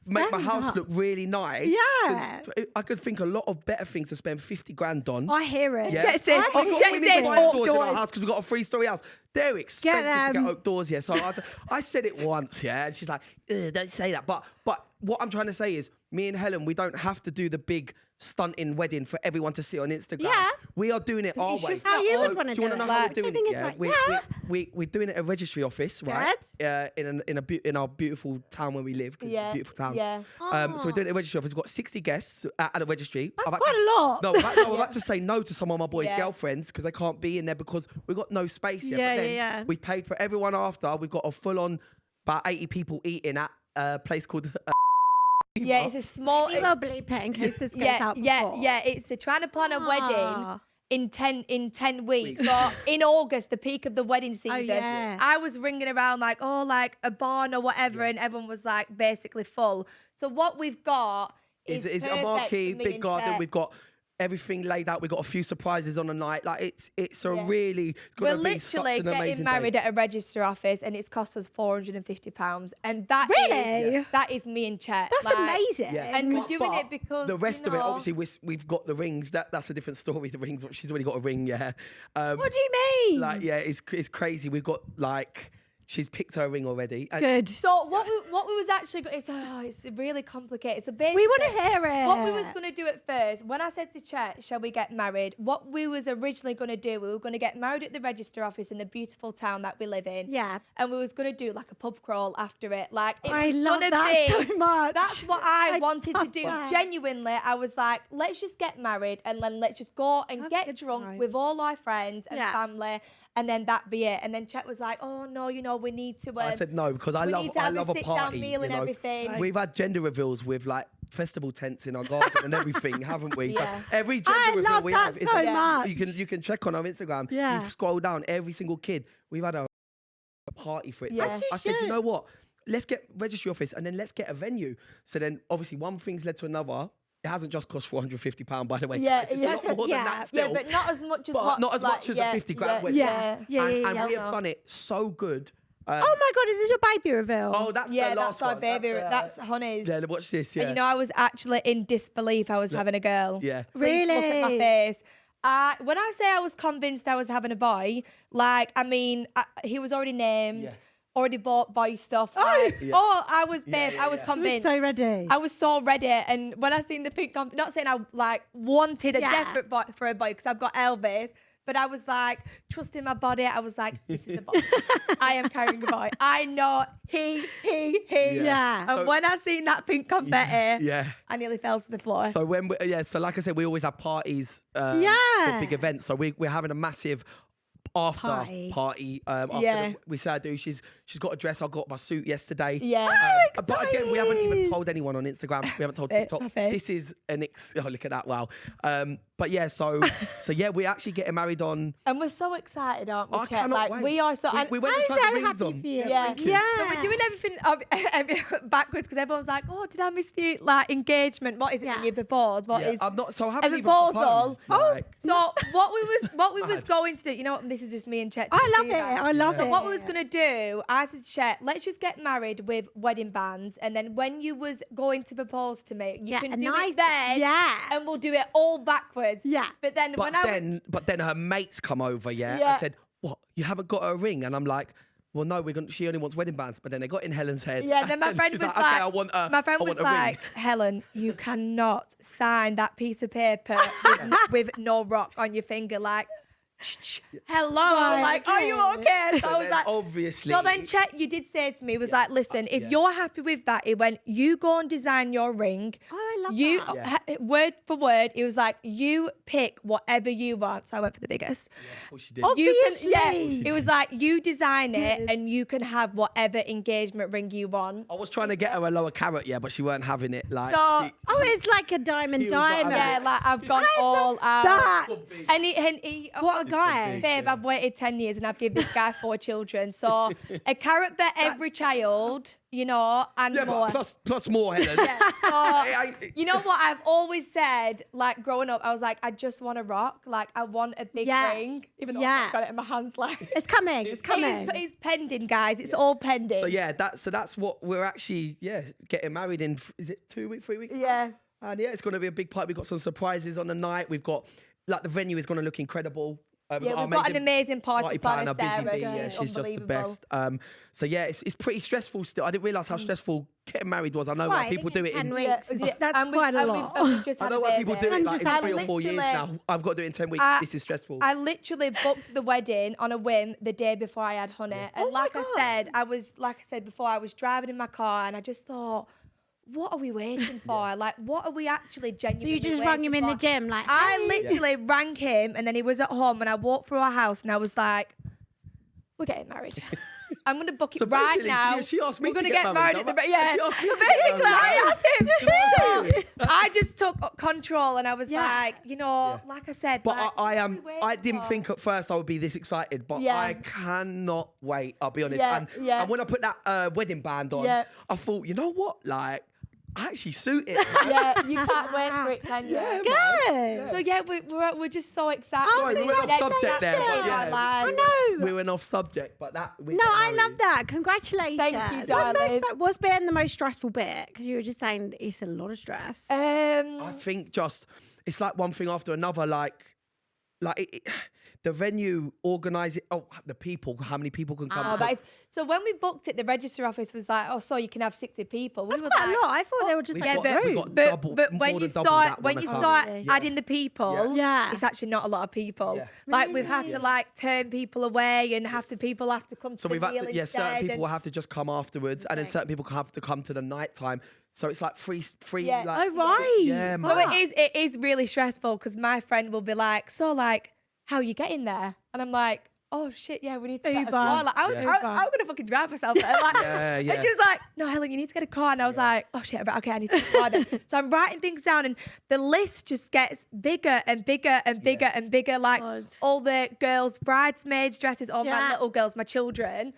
make my Fair house enough. look really nice. Yeah. 'Cause I could think a lot of better things to spend 50 grand on. I hear it. Yeah. Chet says, I We hear Chet need it. says five oak doors in our doors. house because we've got a 3-story house. They're expensive to them. get oak doors, yeah. So I said it once, yeah, and she's like, don't say that. But what I'm trying to say is, me and Helen, we don't have to do the big stunting wedding for everyone to see on Instagram. Yeah. We are doing it our It's way. just how you would wanna do you do want to it. know how Like, we're doing I think it? it's Yeah? right. We're doing it at a registry office, right? In our beautiful town where we live, because it's Yeah, a beautiful town. yeah. So we're doing it at a registry office. We've got 60 guests at the registry. That's I've had quite to- a lot. No, I've had to say no to some of my boys' Yeah. girlfriends because they can't be in there because we've got no space yet. Yeah, but then yeah. we've paid for everyone after. We've got a full-on about 80 people eating at a place called. Yeah, it's a small. We will bleep it in case this goes out before. Yeah. It's trying to plan a wedding Ah. in 10 weeks. So in August, the peak of the wedding season, yeah. I was ringing around like, oh, like a barn or whatever, and everyone was like basically full. So what we've got is Is a perfect marquee, for me big and garden. Chet. We've got everything laid out. We've got a few surprises on the night. Like it's a Yeah. really. It's We're gonna be such literally an getting amazing married day. at a register office, and it's cost us £450, and that Really? is that is me and Chet. That's like, amazing. Yeah. And we're But- doing but it because the rest you of it, know- obviously, we've got the rings. That's a different story. The rings. She's already got a ring. Yeah. What do you mean? Like yeah, it's crazy. We've got like she's picked her ring already. And Good. So what we was actually it's really complicated. So basically, We want to hear it. what we was gonna do at first, when I said to Chet, shall we get married? What we was originally gonna do, we were gonna get married at the register office in the beautiful town that we live in. Yeah. And we was gonna do like a pub crawl after it. Like it I was love gonna that be, so much. That's what I wanted to love do. that. Genuinely, I was like, let's just get married and then let's just go and Have a get good drunk time. with all our friends and Yeah. family. And then that be it. And then Chet was like, "Oh no, you know, we need to." I said no because I we love need to have a a sit-down party. meal and you know. everything. We've had gender reveals with like festival tents in our garden and everything, haven't we? So Yeah. every gender I reveal love we that have, so it's much. you can check on our Instagram. Yeah. You scroll down every single kid. We've had a party for it. So Yeah. As you I said, you should. know what? Let's get registry office and then let's get a venue. So then obviously one thing's led to another. It hasn't just cost £450, by the way. Yeah, It's yeah. a lot more Yeah. than that Yeah, still. but not as much as But what, not as like, much as yeah, a 50 grand yeah, wedding. Yeah. Yeah, and yeah, we yeah. have done it so good. Oh my God, is this your baby reveal? Oh, that's Yeah, the that's last our one. baby. the- That's Honey's. Yeah, watch this. Yeah. And you know, I was actually in disbelief I was having a girl. Yeah. Please look at my Really? face. When I say I was convinced I was having a boy, like, I mean, he was already named, Yeah. already bought boy stuff. Oh. like, Yeah. oh, I was, babe, yeah, I was yeah. I was convinced. so ready. I was so ready, and when I seen the pink, not saying I like wanted a Yeah. desperate boy for a boy because I've got Elvis, but I was like trusting my body. I was like, this is a boy. I am carrying a boy. I know he. Yeah. And So- when I seen that pink confetti, Yeah. I nearly fell to the floor. So when so like I said, we always have parties for Yeah. big events. So we're having a massive after Party. party. After Yeah. we said I do. She's got a dress. I got my suit yesterday. Yeah. But again, we haven't even told anyone on Instagram. We haven't told TikTok. my face. This is oh, look at that! Wow. But yeah, so yeah, we're actually getting married on. And we're so excited, aren't we, I Chet? cannot Like, wait. we are so... and We went I'm and tried so the rings happy on. for you. Yeah. Thank you. Yeah. So we're doing everything backwards because everyone's like, oh, did I miss the engagement? What is it when you propose? What Yeah, is I'm not. So I haven't a even proposal? proposed. Like, So what we was going to do, you know what, this is just me and Chet. I love do it. that. I love So it. what we was gonna do, I said, Chet, let's just get married with wedding bands, and then when you was going to propose to me, you can do it then, and we'll do it all backwards. Yeah. But then but then her mates come over, and said, "What? You haven't got her a ring?" And I'm like, "Well, no, she only wants wedding bands." But then they got in Helen's head. Yeah, then my and friend she's was like, like, "Okay, I want a, my friend I was want a ring." like, Helen, you cannot sign that piece of paper with no rock on your finger, like. Hello, Right, like, are you okay? So I was then like, obviously. So then Chet, you did say to me, was like, listen, if you're happy with that, it went, you go and design your ring. Oh, I love You that. word for word, it was like, you pick whatever you want. So I went for the biggest. Of course she did. Obviously. It was like, you design it and you can have whatever engagement ring you want. I was trying to get her a lower carrot, but she weren't having it. Like, So- Oh, it's like a diamond She was not diamond. Yeah, like I've gone all out. That. And he What a guy. Babe, I've waited 10 years and I've given this guy 4 children. So a carrot for every child, you know, and yeah, more. but plus more, Helen. So, you know what I've always said, like growing up, I was like, I just want a rock. Like I want a big ring. Even though I've got it in my hands, like It's coming. It's coming. It's pending, guys. It's all pending. So yeah, that's what we're actually getting married in. Is it 2 weeks, 3 weeks? Yeah. And yeah, it's going to be a big party. We've got some surprises on the night. We've got the venue is going to look incredible. We've got an amazing party planner, Busy Sarah. bee. She's Yeah, she's just the unbelievable. best. So yeah, it's pretty stressful still. I didn't realise how stressful getting married was. I know why people do it in 10 weeks. That's And quite a and lot. we've just I had know a why people baby. do it like in I 3 or 4 years literally- now. I've got to do it in 10 weeks. This is stressful. I literally booked the wedding on a whim the day before I had Honey. And like I said before, I was driving in my car and I just thought, what are we waiting for? Like, what are we actually genuinely So you just rang him in the gym, like, I hey. literally rang him and then he was at home and I walked through our house and I was like, we're getting married. I'm going to book it So right basically, now. she asked me We're to gonna get married. at No, the yeah. she asked me to get Basically, married. I asked him. Yeah. So I just took control and I was like, you know, like I said. But like, I what are am. we waiting I didn't for? think at first I would be this excited, but Yeah. I cannot wait. I'll be honest. Yeah, yeah. And when I put that wedding band on, Yeah. I thought, you know what? Like, I actually suit it. Yeah, you can't wait for it, can you? Yeah, Good. So yeah, we're just so excited. Sorry, we went off subject there, but yeah. I know. We went off subject, but that. No, I love that. Congratulations. Thank you, darling. What's been the most stressful bit? Because you were just saying it's a lot of stress. I think just it's like one thing after another. Like the venue organise it. Oh, the people. How many people can come? Oh, that is, so when we booked it, the register office was like, "Oh, so you can have 60 people." That's were quite like, a lot. I thought they were just We've like got- a we've group. got double- But more when than you double start that when one you account. start Yeah. adding the people, Yeah. it's actually not a lot of people. Yeah. Like we've had to like turn people away and people have to come to So the we've had meal to, certain instead. people will have to just come afterwards, and then Okay. certain people have to come to the night time. So it's like free. Yeah. Like, Oh, right. Yeah, So man. it is really stressful because my friend will be like, "So like, how are you getting there?" And I'm like, "Oh shit, yeah, we need to get a Uber. car." Like, I was gonna fucking drive myself there. Like, Yeah, yeah. And she was like, "No, Helen, you need to get a car." And I was like, "Oh shit, right, okay, I need to get a car then." So I'm writing things down, and the list just gets bigger and bigger and bigger and bigger. Like God. all the girls' bridesmaids dresses, all my Yeah. little girls, my children.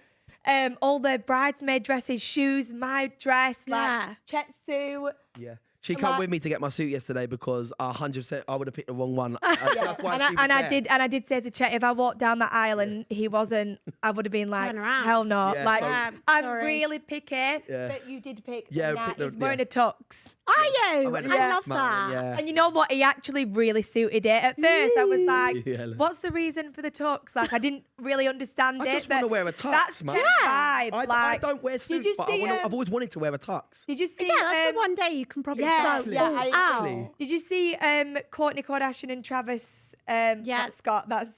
All the bridesmaid dresses, shoes, my dress, Yeah. like Chet's suit. Yeah. She And came like- with me to get my suit yesterday because 100% I would have picked the wrong one. That's why And she was I there. did say to Chet, if I walked down that aisle and he wasn't, I would have been like, Turn around. hell no. Yeah, like, so- I'm Sorry. really picky, Yeah. but you did pick. Yeah, the pick the- he's wearing yeah. a tux. Are you? went I to love Smart, that. Yeah. And you know what? He actually really suited it. At first, I was like, Yeah, look. what's the reason for the tux? Like, I didn't really understand I it. just want to but wear a tux, That's man. Chet's vibe. I like, don't wear suits, you but see, I've always wanted to wear a tux. Did you see? Yeah, that's the one day you can probably yeah, go yeah, all I agree. out. Did you see Kourtney Kardashian and Travis? That's Scott. That's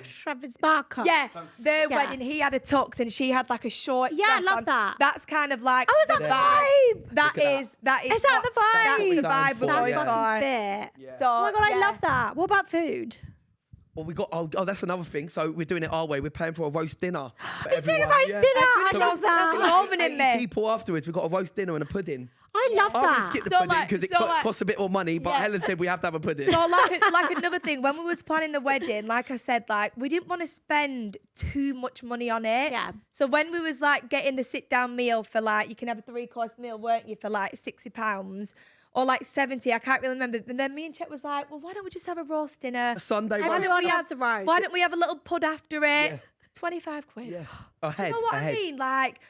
Travis Barker. Yeah, their Yeah. wedding, he had a tux and she had like a short Yeah, I dress love on. that. That's kind of like Oh, is that the the vibe? That Look at is that is Is that what- the vibe? That's the That's vibe we're what going we're for. Fucking fit. Yeah. So Oh my god, I yeah. love that. What about food? Well, we got. Oh, that's another thing. So we're doing it our way. We're paying for a roast dinner. For We're doing a everyone. roast dinner. I So love that. That's involving in 80 me. people afterwards. We've got a roast dinner and a pudding. I love I'm gonna that. skip the So, pudding like- because it so, like- costs a bit more money. But Yeah. Helen said we have to have a pudding. So like another thing, when we was planning the wedding, like I said, like we didn't want to spend too much money on it. Yeah. So when we was like getting the sit down meal for like, you can have a 3-course meal, weren't you, for like £60 or like 70, I can't really remember. And then me and Chet was like, well, why don't we just have a roast dinner? A Sunday roast. Everyone we loves a roast. Why don't we have a little pud after it? Yeah. 25 quid. Yeah. Ahead. You know what ahead. I mean? Like,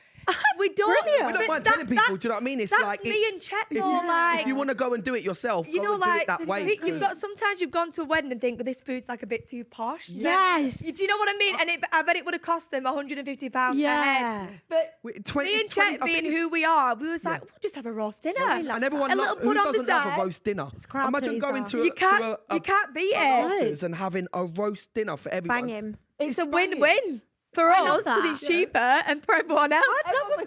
we don't. brilliant. We don't but mind that- telling people. that- Do you know what I mean? It's that's like me it's- and Chet if more you, like. if you want to go and do it yourself, You go know, and do like it that way. you've got sometimes you've gone to a wedding and think, well, this food's like a bit too posh. Yes. Do you know what I mean? And I bet it would have cost them £150 Yeah. a head. But Wait, 20 me and 20 Chet I being think it's- who we are, we was like, we'll just have a roast dinner. and everyone a loves, little who pud on the doesn't love side. a roast dinner? crowd Imagine going pleaser. to You a, can't, to a, you can't beat it. afters and having a roast dinner for everyone. Bang him. It's a banging. win-win for I love us because that. it's cheaper and for everyone else.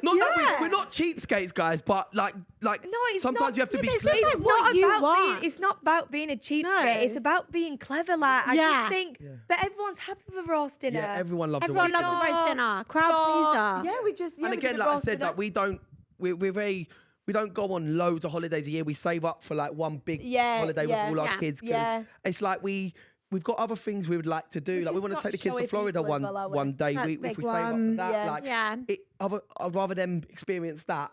Not that Yeah. we're not cheapskates, guys, but like No, it's sometimes not. you have to Yeah, be but it's just clever. like what you want. It's not about being a cheapskate. No. It's about being clever. Like I Yeah. just think, but everyone's happy with a roast dinner. Yeah, everyone loves Everyone the roast loves dinner. a roast dinner. Crowd pleaser. Yeah, we just. Yeah, And we again, did a like I roast said, dinner. like we don't go on loads of holidays a year. We save up for like one big holiday with all our yeah, kids. 'Cause yeah. it's like we've got other things we would like to do. Like we just want to not take the kids to showy Florida people as well, are we? one day. That's a If big we save up for one. that, Yeah. like Yeah. I'd rather them experience that,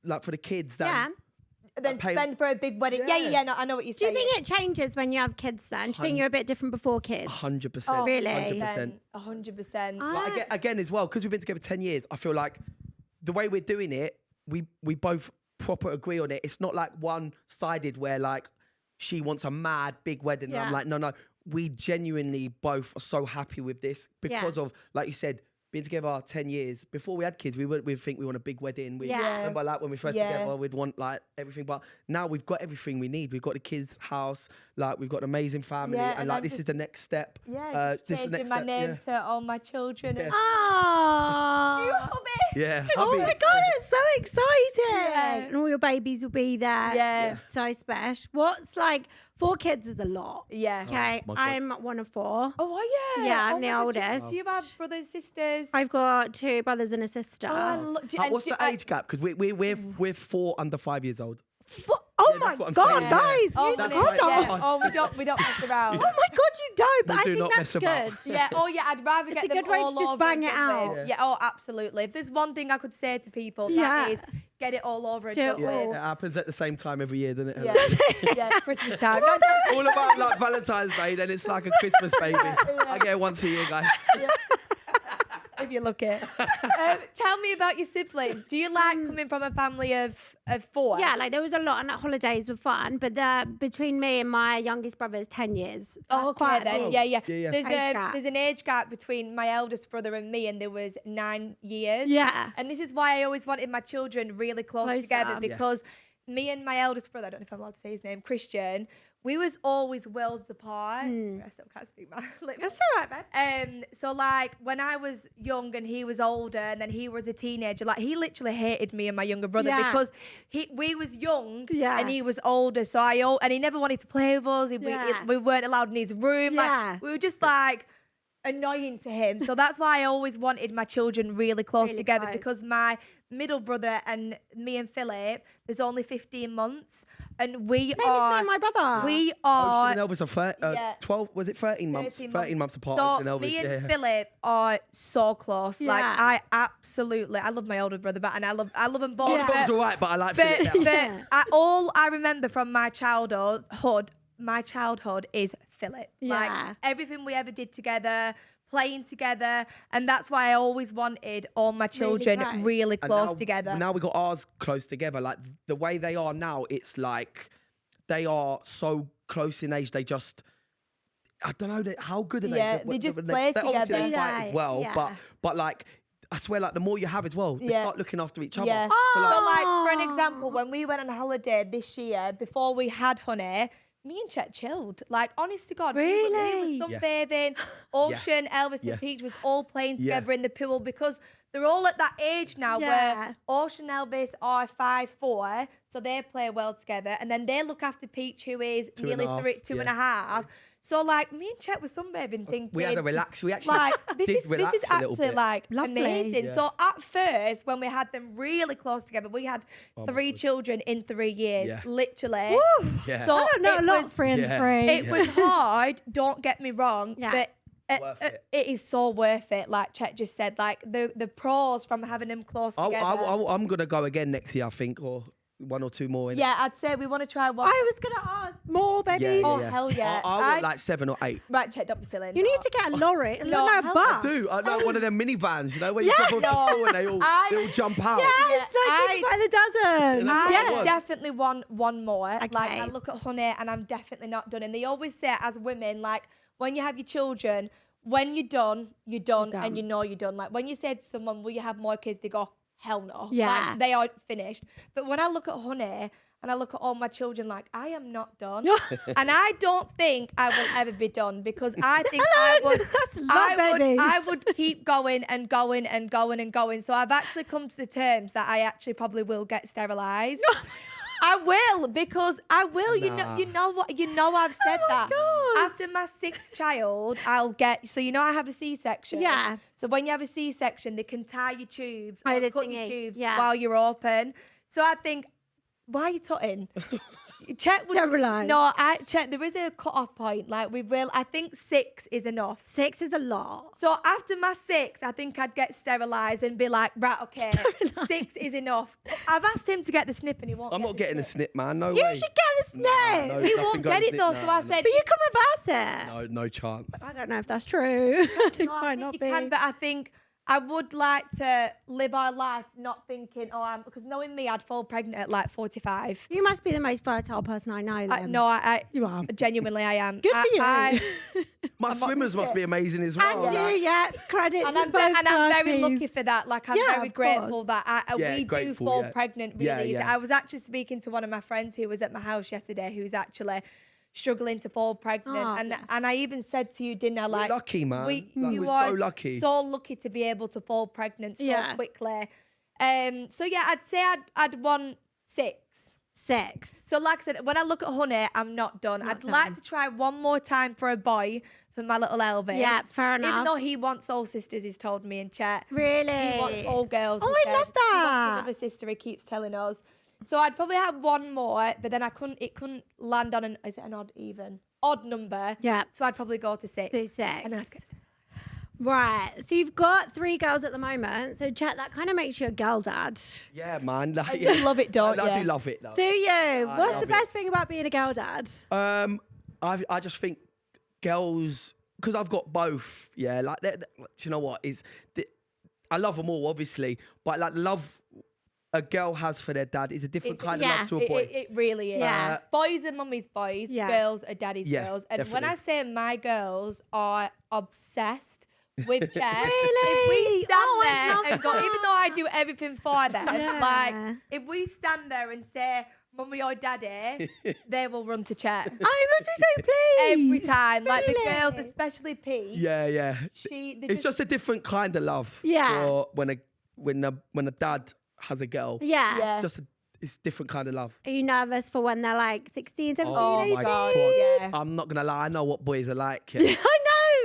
like for the kids. Than, Yeah. Then pay- spend for a big wedding. Yeah. No, I know what you're Do you saying. think it changes when you have kids then? Do you think you're a bit different before kids? 100%. Really? 100%. 100%. Like, again, as well, because we've been together 10 years, I feel like the way we're doing it, we both proper agree on it. It's not like one-sided where like she wants a mad big wedding and I'm Yeah. like, no. We genuinely both are so happy with this because of, like you said, being together 10 years. Before we had kids, we'd think we want a big wedding. Yeah. Remember like when we first Yeah. together, we'd want like everything. But now we've got everything we need. We've got the kids' house, like we've got an amazing family. Yeah, and and like I'm this is just- the next step. Yeah, just this is the changing next my step. name to all my children. Yeah. And Oh. Yeah. Oh hubby. my God, it's so exciting. Yeah. And all your babies will be there. Yeah. So special. What's like, 4 kids is a lot. Yeah. Okay, my God. I'm one of 4. Oh, are you? Yeah, I'm Oh the my God, oldest. Do you have brothers, sisters? I've got 2 brothers and a sister. Oh, I lo- do- and What's do- the age gap? Because we're 4 under 5 years old. Oh Yeah, my that's what I'm God, saying, yeah. guys. Oh, you That's really? right, hold on. yeah. Oh, we don't mess around. Oh my God, you don't. But We I do think not that's mess about. good. Yeah. Oh, yeah. I'd rather It's get a them good way to all just over bang and it done out. with. Yeah. Oh, absolutely. If there's one thing I could say to people, Yeah. that is get it all over and Do it done all. with. It happens at the same time every year, doesn't it? Yeah. Yeah. Christmas time. No, All about like Valentine's Day, then it's like a Christmas baby. I get it once a year, guys. if you look it. Tell me about your siblings. Do you like coming from a family of 4? Yeah, like there was a lot, and holidays were fun. But between me and my youngest brother is 10 years. That's Oh, okay quite then. big. Yeah. Yeah, yeah. There's Age gap. there's an age gap between my eldest brother and me, and there was 9 years. Yeah. And this is why I always wanted my children really close Closer. together, Yeah. because me and my eldest brother, I don't know if I'm allowed to say his name, Christian, we was always worlds apart. I still can't speak my lips. That's all right, babe. So like when I was young and he was older and then he was a teenager, like he literally hated me and my younger brother Yeah. because we was young Yeah. and he was older. So and he never wanted to play with us. Yeah. We weren't allowed in his room. Yeah. Like we were just like annoying to him. So that's why I always wanted my children really close Really together, close. because my middle brother and me and Philip, there's only 15 months and we Same as me are and my brother. we Oh, are and Elvis are yeah. 12, was it 13 months? 13 months apart. So and Elvis, me and yeah. Philip are so close. Like Yeah. I love my older brother, but and I love them both. Yeah. Bob's But, all right, but I like Philip but, better. but all I remember from my childhood is Philip. Yeah. Like everything we ever did together, playing together, and that's why I always wanted all my children close. really And close now- together. Now we got ours close together. Like the way they are now, it's like they are so close in age. They just, I don't know, how good are they? Yeah, they just play obviously together. They fight as well, Yeah. but like I swear, like the more you have as well, they Yeah. start looking after each other. Yeah. So, So, like, like, for an example, when we went on holiday this year, before we had Honey, me and Chet chilled. Like, honest to God. Really? We were Yeah. sunbathing. Ocean, Elvis Yeah. and Peach was all playing Yeah. together in the pool, because they're all at that age now Yeah. where Ocean and Elvis are 5'4", so they play well together. And then they look after Peach, who is and nearly a half, 2 and a half. So like me and Chet were sunbathing thinking We had a relax. We actually like this did is relax a little actually bit. like Lovely. amazing. Yeah. So at first when we had them really close together, we had Oh my 3 God. children in 3 years, Yeah. literally. Woo. Yeah. So I don't know it a lot was- 3 and Yeah. 3. It was hard, don't get me wrong, Yeah. but Worth it. it is so worth it. Like Chet just said, like the pros from having them close together. I'm gonna go again next year, I think, or 1 or 2 more. innit? Yeah, I'd say we want to try one. I was going to ask more babies. Oh, hell yeah. I want like 7 or 8. Right, Chet, don't be silly. You need to get a lorry. No, No, hell no, bus. Dude, I know one of them minivans, you know, when you Yeah. come off to school and they all jump out. Yeah, it's like I- by the dozen. Yeah, I that's what I want. definitely want one more. Like Okay. I look at Honey and I'm definitely not done. And they always say as women, like when you have your children, when you're done, done. and you know you're done. Like when you say to someone, will you have more kids? They go, hell no. Yeah. Like they are finished. But when I look at Honey and I look at all my children, like I am not done. And I don't think I will ever be done because I think That's a lot, babies. I would keep going and going and going and going. So I've actually come to the terms that I actually probably will get sterilised. I will because I will. Nah. You know what? You know I've said that. God. After my 6th child, I'll get. So you know I have a C-section. Yeah. So when you have a C-section, they can tie your tubes, Oh, or the cut your thingy. tubes Yeah. while you're open. So I think, why are you tutting? Check. Sterilised. No, I check. There is a cut-off point. Like we will. I think 6 is enough. 6 is a lot. So after my 6, I think I'd get sterilised and be like, right, okay, 6 is enough. I've asked him to get the snip and he won't. I'm get not the getting a snip. snip, man. No You way. should get a snip. no. He Nothing won't goes get it snip, though. no, So I no. said, But you can reverse it. No chance. I don't know if that's true. it no, I might think not you be. can, but I think I would like to live our life not thinking, because knowing me, I'd fall pregnant at like 45. You must be the most fertile person I know. Then. I You are. genuinely I am. Good for you. My not swimmers gonna must say be amazing as well. And like- you, yeah, credit And to I'm, both and I'm very parties. lucky for that. Like, I'm Yeah, very of grateful course. that Yeah, we grateful, do fall yeah. pregnant really Yeah, easy. yeah. I was actually speaking to one of my friends who was at my house yesterday who's actually struggling to fall pregnant. Oh, and bless. and I even said to you, didn't I? Like, lucky, man. Like, you we're are so lucky. so lucky to be able to fall pregnant so Yeah. quickly. So yeah, I'd say I'd want 6. 6. So like I said, when I look at Honey, I'm not done. Not I'd like done. to try one more time for a boy, for my little Elvis. Yeah, fair Even enough. though he wants all sisters, he's told me in chat. Really? He wants all girls. Oh, he I said. love He wants that. another sister, he keeps telling us. So I'd probably have one more, but then it couldn't land on is it an odd number. Yeah. So I'd probably go to 6. Do 6. And then I'd get Right. So you've got 3 girls at the moment. So Chet, that kind of makes you a girl dad. Yeah, man. Like, You love it, don't I you? do love it, though. Do you? What's the love it. best thing about being a girl dad? I just think girls, because I've got both. Yeah, like do you know what I love them all, obviously, but like love a girl has for their dad is a different It's- kind of yeah, love to a boy. It really is. Yeah. Boys are mummy's boys. Yeah. Girls are daddy's Yeah, girls. And when definitely. I say my girls are obsessed with Chet, Really? if we stand Oh, I there love and go, even though I do everything for them, Yeah. like if we stand there and say mummy or daddy, they will run to Chet. I must be so pleased. Every time. Like the Really? girls, especially P. Yeah. They It's just a different kind of love. Yeah. For when a dad has a girl. Yeah. Yeah. It's different kind of love. Are you nervous for when they're like 16, 17, Oh 18? my God, God. yeah. I'm not gonna lie. I know what boys are like. I Yeah.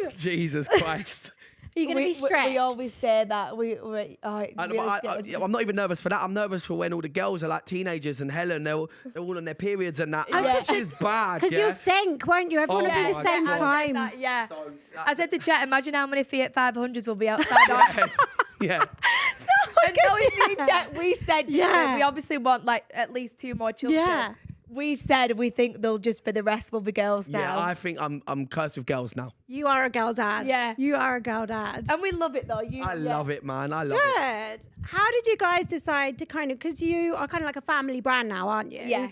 know. Jesus Christ. Are you going to be strict? We always say that. It really I'm not even nervous for that. I'm nervous for when all the girls are like teenagers and Helen, they're all on their periods and that. Yeah. Which is bad. Because Yeah. you'll sync, won't you? Everyone will be Oh the my same God. time. Yeah. Don't- I said to Chet, imagine how many Fiat 500s will be outside our yeah. And we said Yeah. we obviously want like at least 2 more children. Yeah. We said we think they'll just be the rest will be girls now. Yeah, I think I'm cursed with girls now. You are a girl dad. Yeah. You are a girl dad. And we love it though. I love it, man. I love it. Good. How did you guys decide to kind of, because you are kind of like a family brand now, aren't you? Yeah.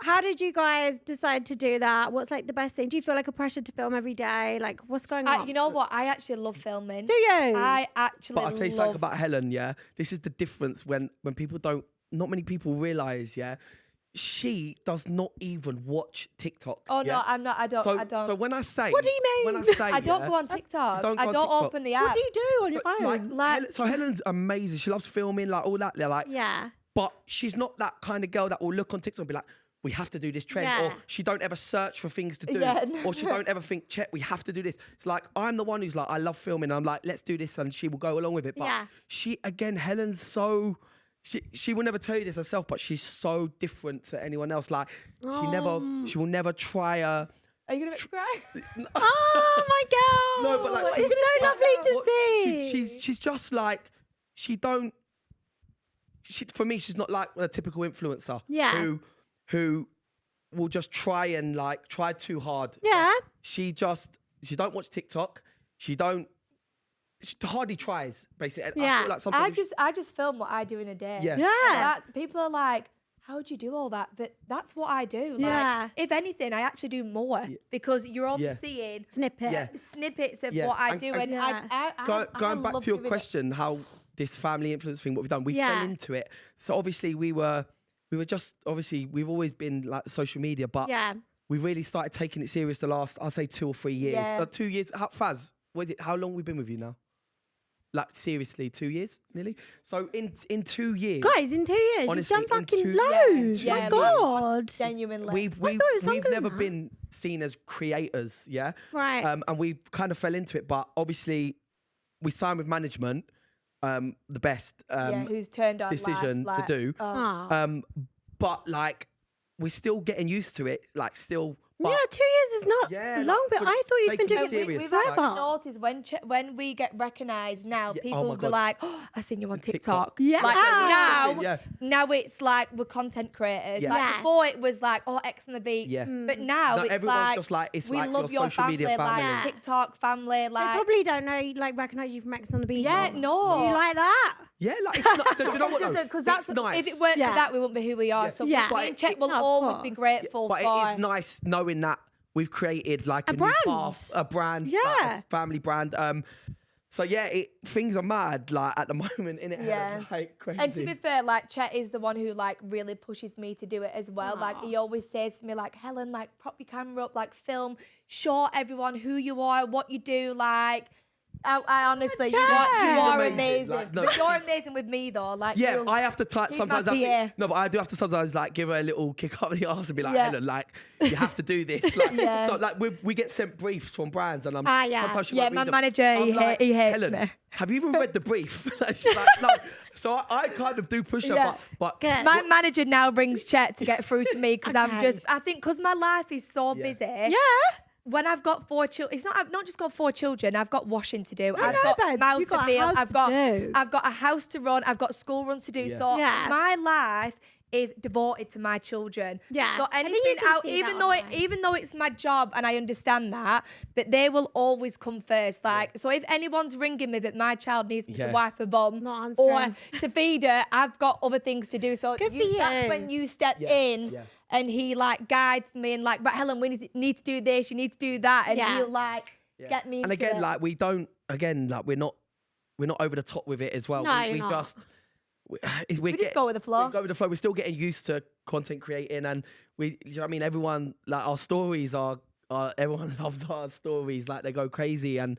How did you guys decide to do that? What's like the best thing? Do you feel like a pressure to film every day? Like what's going on? You know what? I actually love filming. Do you? I actually But I'll tell you something love. about Helen, yeah? This is the difference when people don't, not many people realise, yeah? She does not even watch TikTok. Oh yeah? no, I'm not. I don't. So, I don't. so when I say... What do you mean? When I say... I don't yeah, go on TikTok. don't go I on don't TikTok. open the what app. do you do on your so, phone? so Helen's amazing. She loves filming, like all that. They're like, Yeah. but she's not that kind of girl that will look on TikTok and be like, we have to do this trend, Yeah. or she don't ever search for things to do, Yeah. or she don't ever think, Chet, we have to do this. It's like, I'm the one who's like, I love filming. I'm like, let's do this, and she will go along with it. But Yeah. she, again, Helen's so, she will never tell you this herself, but she's so different to anyone else. Like, she will never try a, Are you gonna make me cry? Oh my girl. no, but like, it's so lovely to see. she's just like, for me, she's not like a typical influencer. Yeah. Who will just try too hard. Yeah. She don't watch TikTok. She hardly tries, basically. And Yeah. I feel like sometimes I just film what I do in a day. Yeah. Yeah. People are like, how'd you do all that? But that's what I do. Like, Yeah. if anything, I actually do more because you're only Yeah. seeing Snippet. Yeah. snippets of Yeah. what I And- do. and- And I going back love to your doing it. question, how this family influence thing, what we've done, we Yeah. fell into it. So obviously we were just, obviously we've always been like social media, but Yeah. we really started taking it serious the last, I'll say 2 or 3 years. Yeah. 2 years. Faz, how long we been with you now? Like seriously, 2 years nearly. So in 2 years, Guys, in 2 years, Honestly, you've done in fucking 2 loads. Yeah, My yeah, God. Genuinely. we've thought it was longer than never that. been seen as creators, yeah. Right. And we kind of fell into it, but obviously we signed with management, the best who's turned on decision life, to do. Aw. But like we're still getting used to it, like still. But yeah, 2 years is not Yeah, long, like, but but I thought you've been taking doing it it serious, We've like- actually forever. noticed when we get recognised now, Yeah, people oh my will be God. like, oh, I seen you on TikTok. Yeah. Like now, Yeah. now it's like we're content creators. Yeah. Like Yeah. before it was like, oh, X on the beach. Yeah. But now No, it's everyone's like, just like, it's we like love your your social family, media family. like TikTok family, They like. probably don't know, like, recognise you from X on the Beach. Yeah, no. Do you like that? Yeah, like it's not. Do you know what? though? Because that's It's nice. if it weren't Yeah. for that, we wouldn't be who we are. Yeah. So Yeah. me and Chet will No, of always be course. grateful But for. it is nice knowing that we've created like A a, brand. new path, a brand, like, Yeah. a family brand. So yeah, things are mad like at the moment, innit? Yeah. Like crazy. And to be fair, like Chet is the one who like really pushes me to do it as well. Like he always says to me, like, Helen, like prop your camera up, like film, show everyone who you are, what you do, like. I honestly, you are He's amazing. amazing. Like, no, But you're amazing with me though. Like, yeah, you'll- I have to he's sometimes. my PA. No, but I do have to sometimes like give her a little kick up the arse and be like, Yeah. Helen, like you have to do this. Like, Yeah. So like we get sent briefs from brands, and I'm Yeah. sometimes she Yeah, won't my read them. manager, I'm he hates Helen, me. have you even read the brief? Like, she's like, no. So I kind of do push her, Yeah. but Good. My manager now brings Chet to get through to me because Okay. I think because my life is so Yeah. busy. Yeah. When I've got 4 children, I've not just got 4 children. I've got washing to do. I I've know, got babe. mouths You've got to a feel. house to do. I've got a house to run. I've got school runs to do. Yeah. So Yeah. my life is devoted to my children. Yeah. So I think you anything can out, see even that though online. even though it's my job and I understand that, but they will always come first. Like so, if anyone's ringing me that my child needs me Yeah. to wipe a bum Not or answering. to feed her, I've got other things to do. So Good for that's you. when you step Yeah. in. Yeah. And he like guides me and like, but Helen, we need to do this. You need to do that, and Yeah. he'll like Yeah. get me. And into again, it. like we don't. Again, like we're not over the top with it as well. No, we you're not. just. we just go with the flow. We go with the flow. We're still getting used to content creating, and you know what I mean? Everyone, like our stories are everyone loves our stories. Like they go crazy, and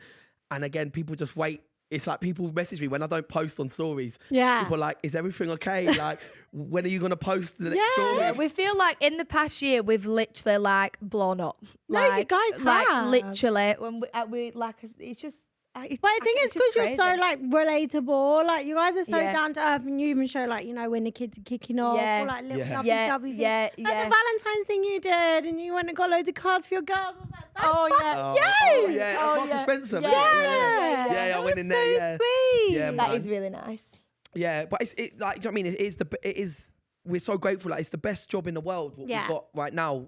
again, people just wait. It's like people message me when I don't post on stories. Yeah. People are like, is everything okay? Like, when are you gonna post the next Yeah. story? We feel like in the past year we've literally like blown up. No, you Like, guys like have. literally when we like it's just. But I think it's because you're so like relatable. Like you guys are so Yeah. down to earth, and you even show like when the kids are kicking off, Yeah. or like little Yeah. lovey Yeah, dovey things. yeah, Like yeah. the Valentine's thing you did, and you went and got loads of cards for your girls. I was like, that's Oh, fucking yeah. you. Oh yeah, Oh, Marks and yeah. Spencer. Yeah. Yeah, That I went was in there. so Yeah. sweet. Yeah, That man. is really nice. Yeah, but it's like, do you know what I mean? It is. We're so grateful. Like it's the best job in the world. What Yeah. we've got right now.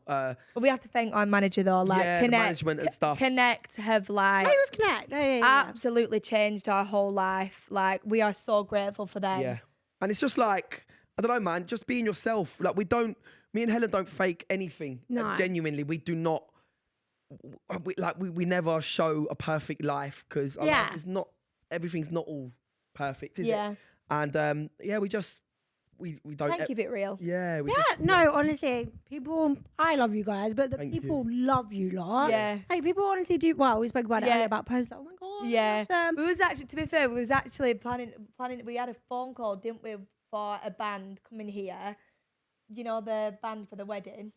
We have to thank our manager though. Like Yeah, the Connect, management and stuff. Connect have like. Hey, with Connect. Yeah. absolutely changed our whole life. Like we are so grateful for them. Yeah, and it's just like I don't know, man. Just being yourself. Like me and Helen don't fake anything. No. Genuinely, we do not. We never show a perfect life because Yeah. life is not. Everything's not all perfect, is Yeah. it? And yeah, we don't. Thank you, Bit Real. Yeah. We Yeah, just, no, honestly, people, I love you guys, but the Thank people love you lot. Yeah. Hey, people honestly do, well, we spoke about it Yeah. earlier about posts, like, oh my God, I Yeah. love them. We was actually, to be fair, we was actually planning. We had a phone call, didn't we, for a band coming here. you know, the band for the wedding.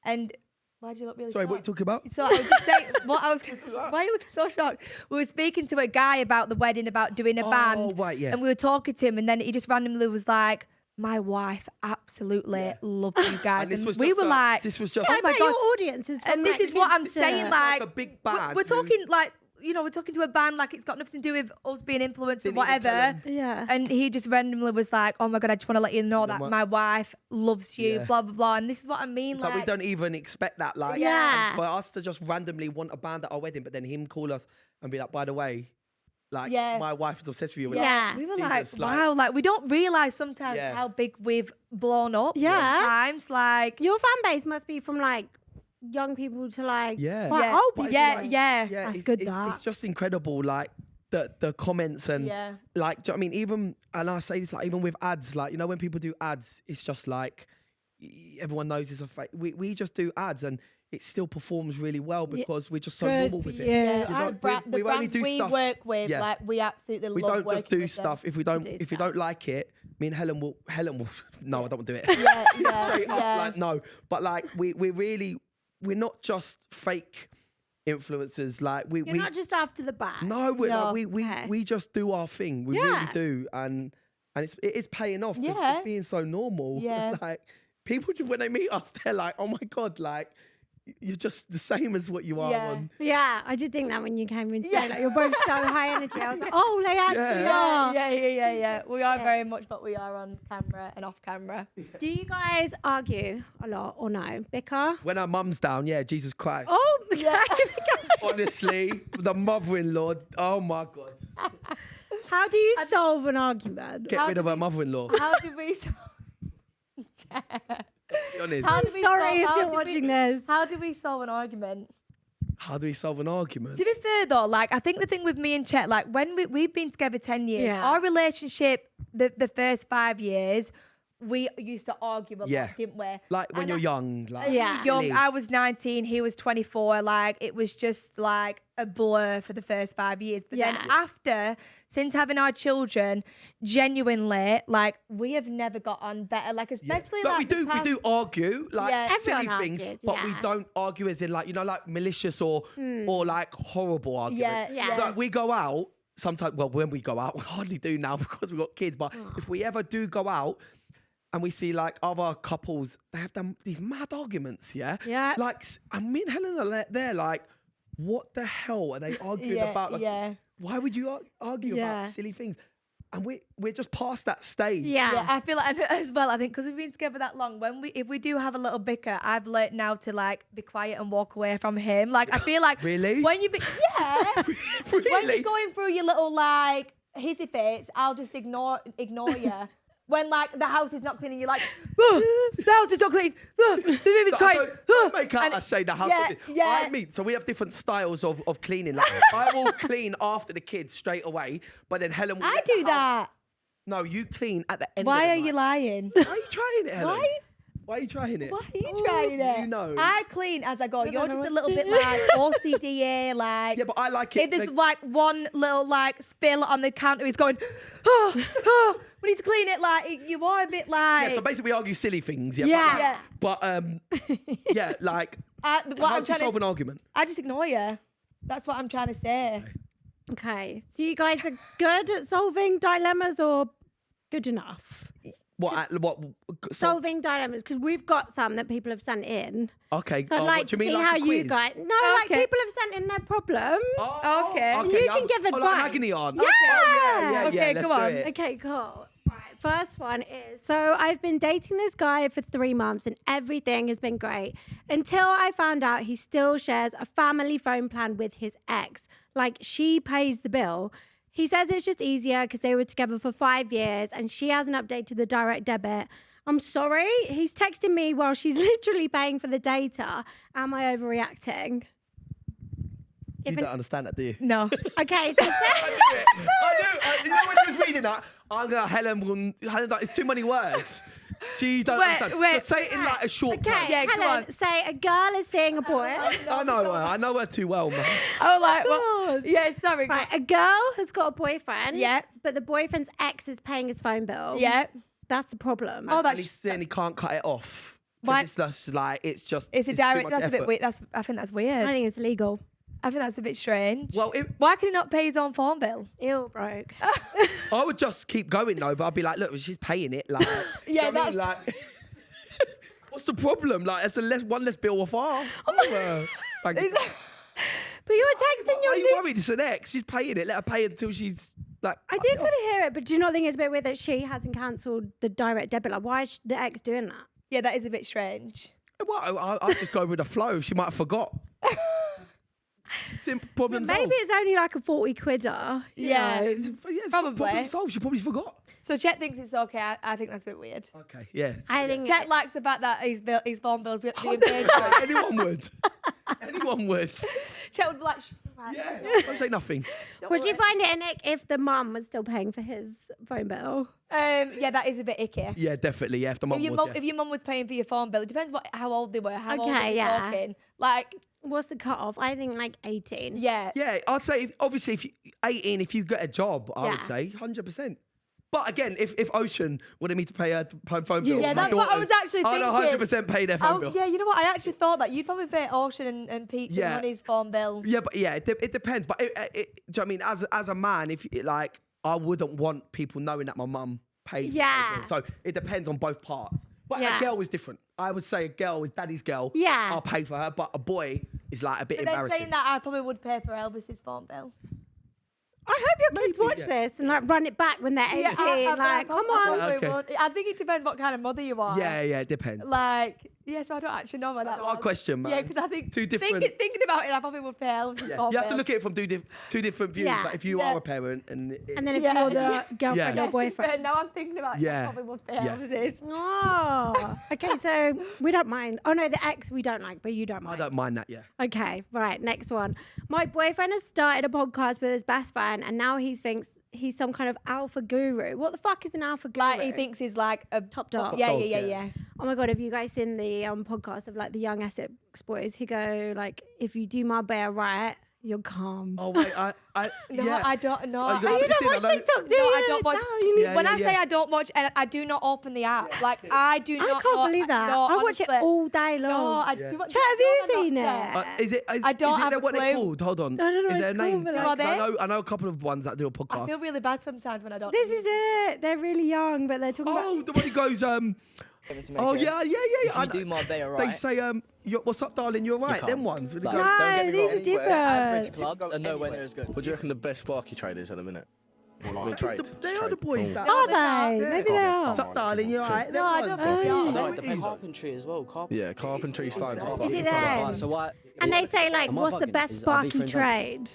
And why do you look really Sorry, shocked? what are you talking about? So I was just saying, why are you looking so shocked? We were speaking to a guy about the wedding, about doing a band. Oh, right, yeah. And we were talking to him, and then he just randomly was like, my wife absolutely loves you guys. And this And was we just were like, this was just oh I my bet God. your audience is from, And this like, is what I'm kids saying, to- like, a big band. we're talking like, you know, we're talking to a band, like it's got nothing to do with us being influenced or Didn't even tell whatever. him. Yeah. And he just randomly was like, oh my God, I just want to let you know that my wife loves you, Yeah. blah, blah, blah. And this is what I mean. Like, we don't even expect that. Like, Yeah. and for us to just randomly want a band at our wedding, but then him call us and be like, by the way, like, Yeah. my wife is obsessed with you. We're Yeah. We were Jesus, like, like- wow, like we don't realise sometimes Yeah. how big we've blown up. Yeah. Sometimes, like, Your fan base must be from like young people to like Yeah. quite Yeah. old But people. it's yeah, like- yeah. Yeah, That's it's, good, It's, that. it's just incredible, like the comments and Yeah. like, do you know what I mean? Even, and I say this, like, even with ads, like, you know, when people do ads, it's just like everyone knows it's a fake. We just do ads and it still performs really well because we're just so Good normal for with you. it. Yeah, know, and the we only brands do we stuff- work with, Yeah. like we absolutely We love don't just working do with them. stuff if we don't like it. Me and Helen will no, I don't want to do it. Yeah, yeah, Straight up, yeah. like no. But like we're not just fake influencers. Like You're not just after the bag. no, we're No. like, Okay. we just do our thing. We really Yeah. do, and it is paying off. 'Cause Yeah. it's being so normal. Yeah. Like people just when they meet us, they're like, oh my God, like you're just the same as what you are Yeah. on. Yeah, I did think that when you came in today. Yeah. Like, you're both so high energy. I was like, oh, they actually Yeah. are. Yeah. We are very much what we are on camera and off camera. Do you guys argue a lot or no? Bicker? When our mum's down, yeah, Jesus Christ. Oh, Yeah. Honestly, the mother-in-law, oh my God. How do you solve an argument? Get rid of her mother-in-law. How did we? Be honest. How I'm did we sorry solve- if how you're did we- watching this. How do we solve an argument? How do we solve an argument? To be fair though, like I think the thing with me and Chet, like when we've been together 10 years, Yeah. our relationship, the first 5 years, we used to argue a Yeah. lot, didn't we? Like when And you're young, like Yeah. young, silly. I was 19, he was 24. Like it was just like a blur for the first 5 years. But then Yeah. after, since having our children, genuinely, like we have never got on better. Like especially Like, like we do the past- argue like Yeah. silly Everyone things, argues, but we yeah. don't argue as in like, you know, like malicious or like horrible arguments. Yeah. Like we go out sometimes. Well, when we go out, we hardly do now because we've got kids. But if we ever do go out and we see like other couples, they have these mad arguments. Yeah. Yeah. Like, and me and Helen are there like, what the hell are they arguing Yeah, about? Like, yeah. Why would you argue Yeah. about silly things? And we're just past that stage. Yeah, I feel like as well. I think because we've been together that long, if we do have a little bicker, I've learnt now to like be quiet and walk away from him. Like I feel like Really? when yeah, when Really? you're going through your little like hissy fits, I'll just ignore you. When like the house is not clean and you're like, oh, the house is not clean. Oh, the baby's So crying. don't make out I say the house. Yeah. So we have different styles of cleaning. Like I will clean after the kids straight away, but then Helen will I let the do house- that. No, you clean at the end Why of are the you night. lying? Why are you trying it, Helen? Why? Why are you trying it? Why are you trying it? You know. I clean as I go. You're know just a what little to bit do. like OCD, like. Yeah, but I like it. If there's like one little like spill on the counter, he's going, oh, we need to clean it. Like you are a bit like. yeah, so basically we argue silly things. Yeah. Yeah. But yeah, like what how I'm do you trying solve to, an argument? I just ignore you. That's what I'm trying to say. Okay. So you guys are good at solving dilemmas or good enough? Solving dilemmas, because we've got some that people have sent in. Okay. So I'd what like do to you mean see like how a you ques? guys. No, like Okay. people have sent in their problems. Okay. You can give like advice. agony on. Yeah. Yeah, Okay, let's come do on. it. Okay, cool. Right, first one is, so I've been dating this guy for 3 months and everything has been great until I found out he still shares a family phone plan with his ex. Like she pays the bill. He says it's just easier because they were together for 5 years and she hasn't updated the direct debit. I'm sorry. He's texting me while she's literally paying for the data. Am I overreacting? You don't understand that, do you? No. Okay, so I knew. You know when he was reading that, Helen, it's too many words. She don't understand. wait. Just say it in like a short okay, plan. Yeah, go Helen, on. say a girl is seeing a boy. I know her. I know her too well, man. Oh, like, well, yeah, sorry. Right, a girl has got a boyfriend. Yeah. But the boyfriend's ex is paying his phone bill. Yeah. That's the problem. Oh, And he's saying he can't cut it off. Why- It's just like, it's It's a too direct. much That's a bit effort. weird. I think that's I weird. think it's illegal. I think that's a bit strange. Well, Why can he not pay his own phone bill? Ew, broke. I would just keep going though, but I'd be like, look, she's paying it. Like, Yeah, you know what I mean? that's- Like, what's the problem? Like, it's one less bill off our. Thank you. But you were texting Why your are you new... worried? It's an ex. She's paying it. Let her pay until she's like. I do kind of hear it, but do you not think it's a bit weird that she hasn't cancelled the direct debit? Like, why is the ex doing that? Yeah, that is a bit strange. Well, I'll just go with the flow. She might have forgot. Simple problem solved. Maybe it's only like a 40 quidder. Yeah, it's probably. problem solved. She probably forgot. So Chet thinks it's okay. I think that's a bit weird. Okay, yeah. I think Chet likes the fact that his phone bill's being paid for. Anyone would. Anyone would. Chet would be like, she's alright. Yeah. Don't say nothing. Would you find it an ick if the mum was still paying for his phone bill? Yeah, that is a bit icky. Yeah, definitely. Yeah, if the mum was. If your mum was paying for your phone bill, it depends how old they were, how old Okay, they were yeah. talking. Like, What's the cut off? I think like 18. yeah. Yeah, I'd say obviously if you 18, if you get a job, I would Yeah. say 100%. But again, if Ocean wanted me to pay her phone bill, Yeah, my that's what I daughters, was actually I'd thinking. 100% pay their phone Oh, bill. yeah, you know what? I actually thought that you'd probably pay Ocean and Peach Yeah. and Honey's phone bill. Yeah, but yeah, it depends. But do you know what I mean? As a man, if like I wouldn't want people knowing that my mum pays. for Yeah. my bill. So it depends on both parts. But Yeah. a girl is different. I would say a girl is daddy's girl. Yeah. I'll pay for her. But a boy is like a bit But then embarrassing. saying that, I probably would pay for Elvis's phone bill. I hope your kids Maybe, watch yeah. this and like run it back when they're 18. Like, come on. probably Okay. would. I think it depends what kind of mother you are. Yeah, it depends. Like, yes, I don't actually know about That's that a hard one. question, man. Yeah, because I think Two different- thinking about it, I probably would pay Elvis's Yeah. phone You have to bill. look at it from two different views. Yeah. Like if you Yeah. are a parent and And then if Yeah. you're the girlfriend Yeah. or boyfriend. Now I'm thinking about it, Yeah. I probably would pay Yeah. Elvis's. Oh, okay. So we don't mind. Oh no, the ex we don't like, but you don't I mind. don't mind that. Yeah. Okay, right. Next one. My boyfriend has started a podcast with his best friend, and now he thinks he's some kind of alpha guru. What the fuck is an alpha guru? Like, he thinks he's like a Top dog. Yeah, dog, yeah, yeah. yeah. Oh my god, have you guys seen the podcast of like the young Essex boys who go like, if you do Marbella right, you're calm. Oh wait, I No, yeah. I don't know. Oh, you Oh, gotta you put this don't in, watch I know. TikTok, do No, you? I don't watch. No, you need Yeah, when yeah, I say yeah. I don't watch, and I do not open the app. Like, I do I not. can't know- believe that. No, I watch it honestly. all day long. No, I Yeah. do. Chat, have you seen it? Is it? I don't is it have a what they're clue. called? Hold on. I don't know Is what there a it's called, name? but like- Are they? I know a couple of ones that do a I podcast. feel really bad sometimes when I don't. This is it. They're really young, but they're talking Oh, about. the one who goes, oh yeah. If I you do Marbella right. They say, what's up, darling? You're right. can't. Them ones. With the Like, guys- No, don't get me these wrong, are different. Average clubs are nowhere near as good. What do you reckon the best sparky trade is at the minute? I mean, trade. They are the boys that. Are they're they? not. Maybe they are. What's up, darling? You're right. No, I don't think they Oh, are. yeah. No, Oh, it it depends. is. Carpentry as well. Carpentry. Yeah, carpentry starting to Is fuck. it It's not them? bad. So why? And they say like, Am I what's the bugging? best Are we sparky friends? trade?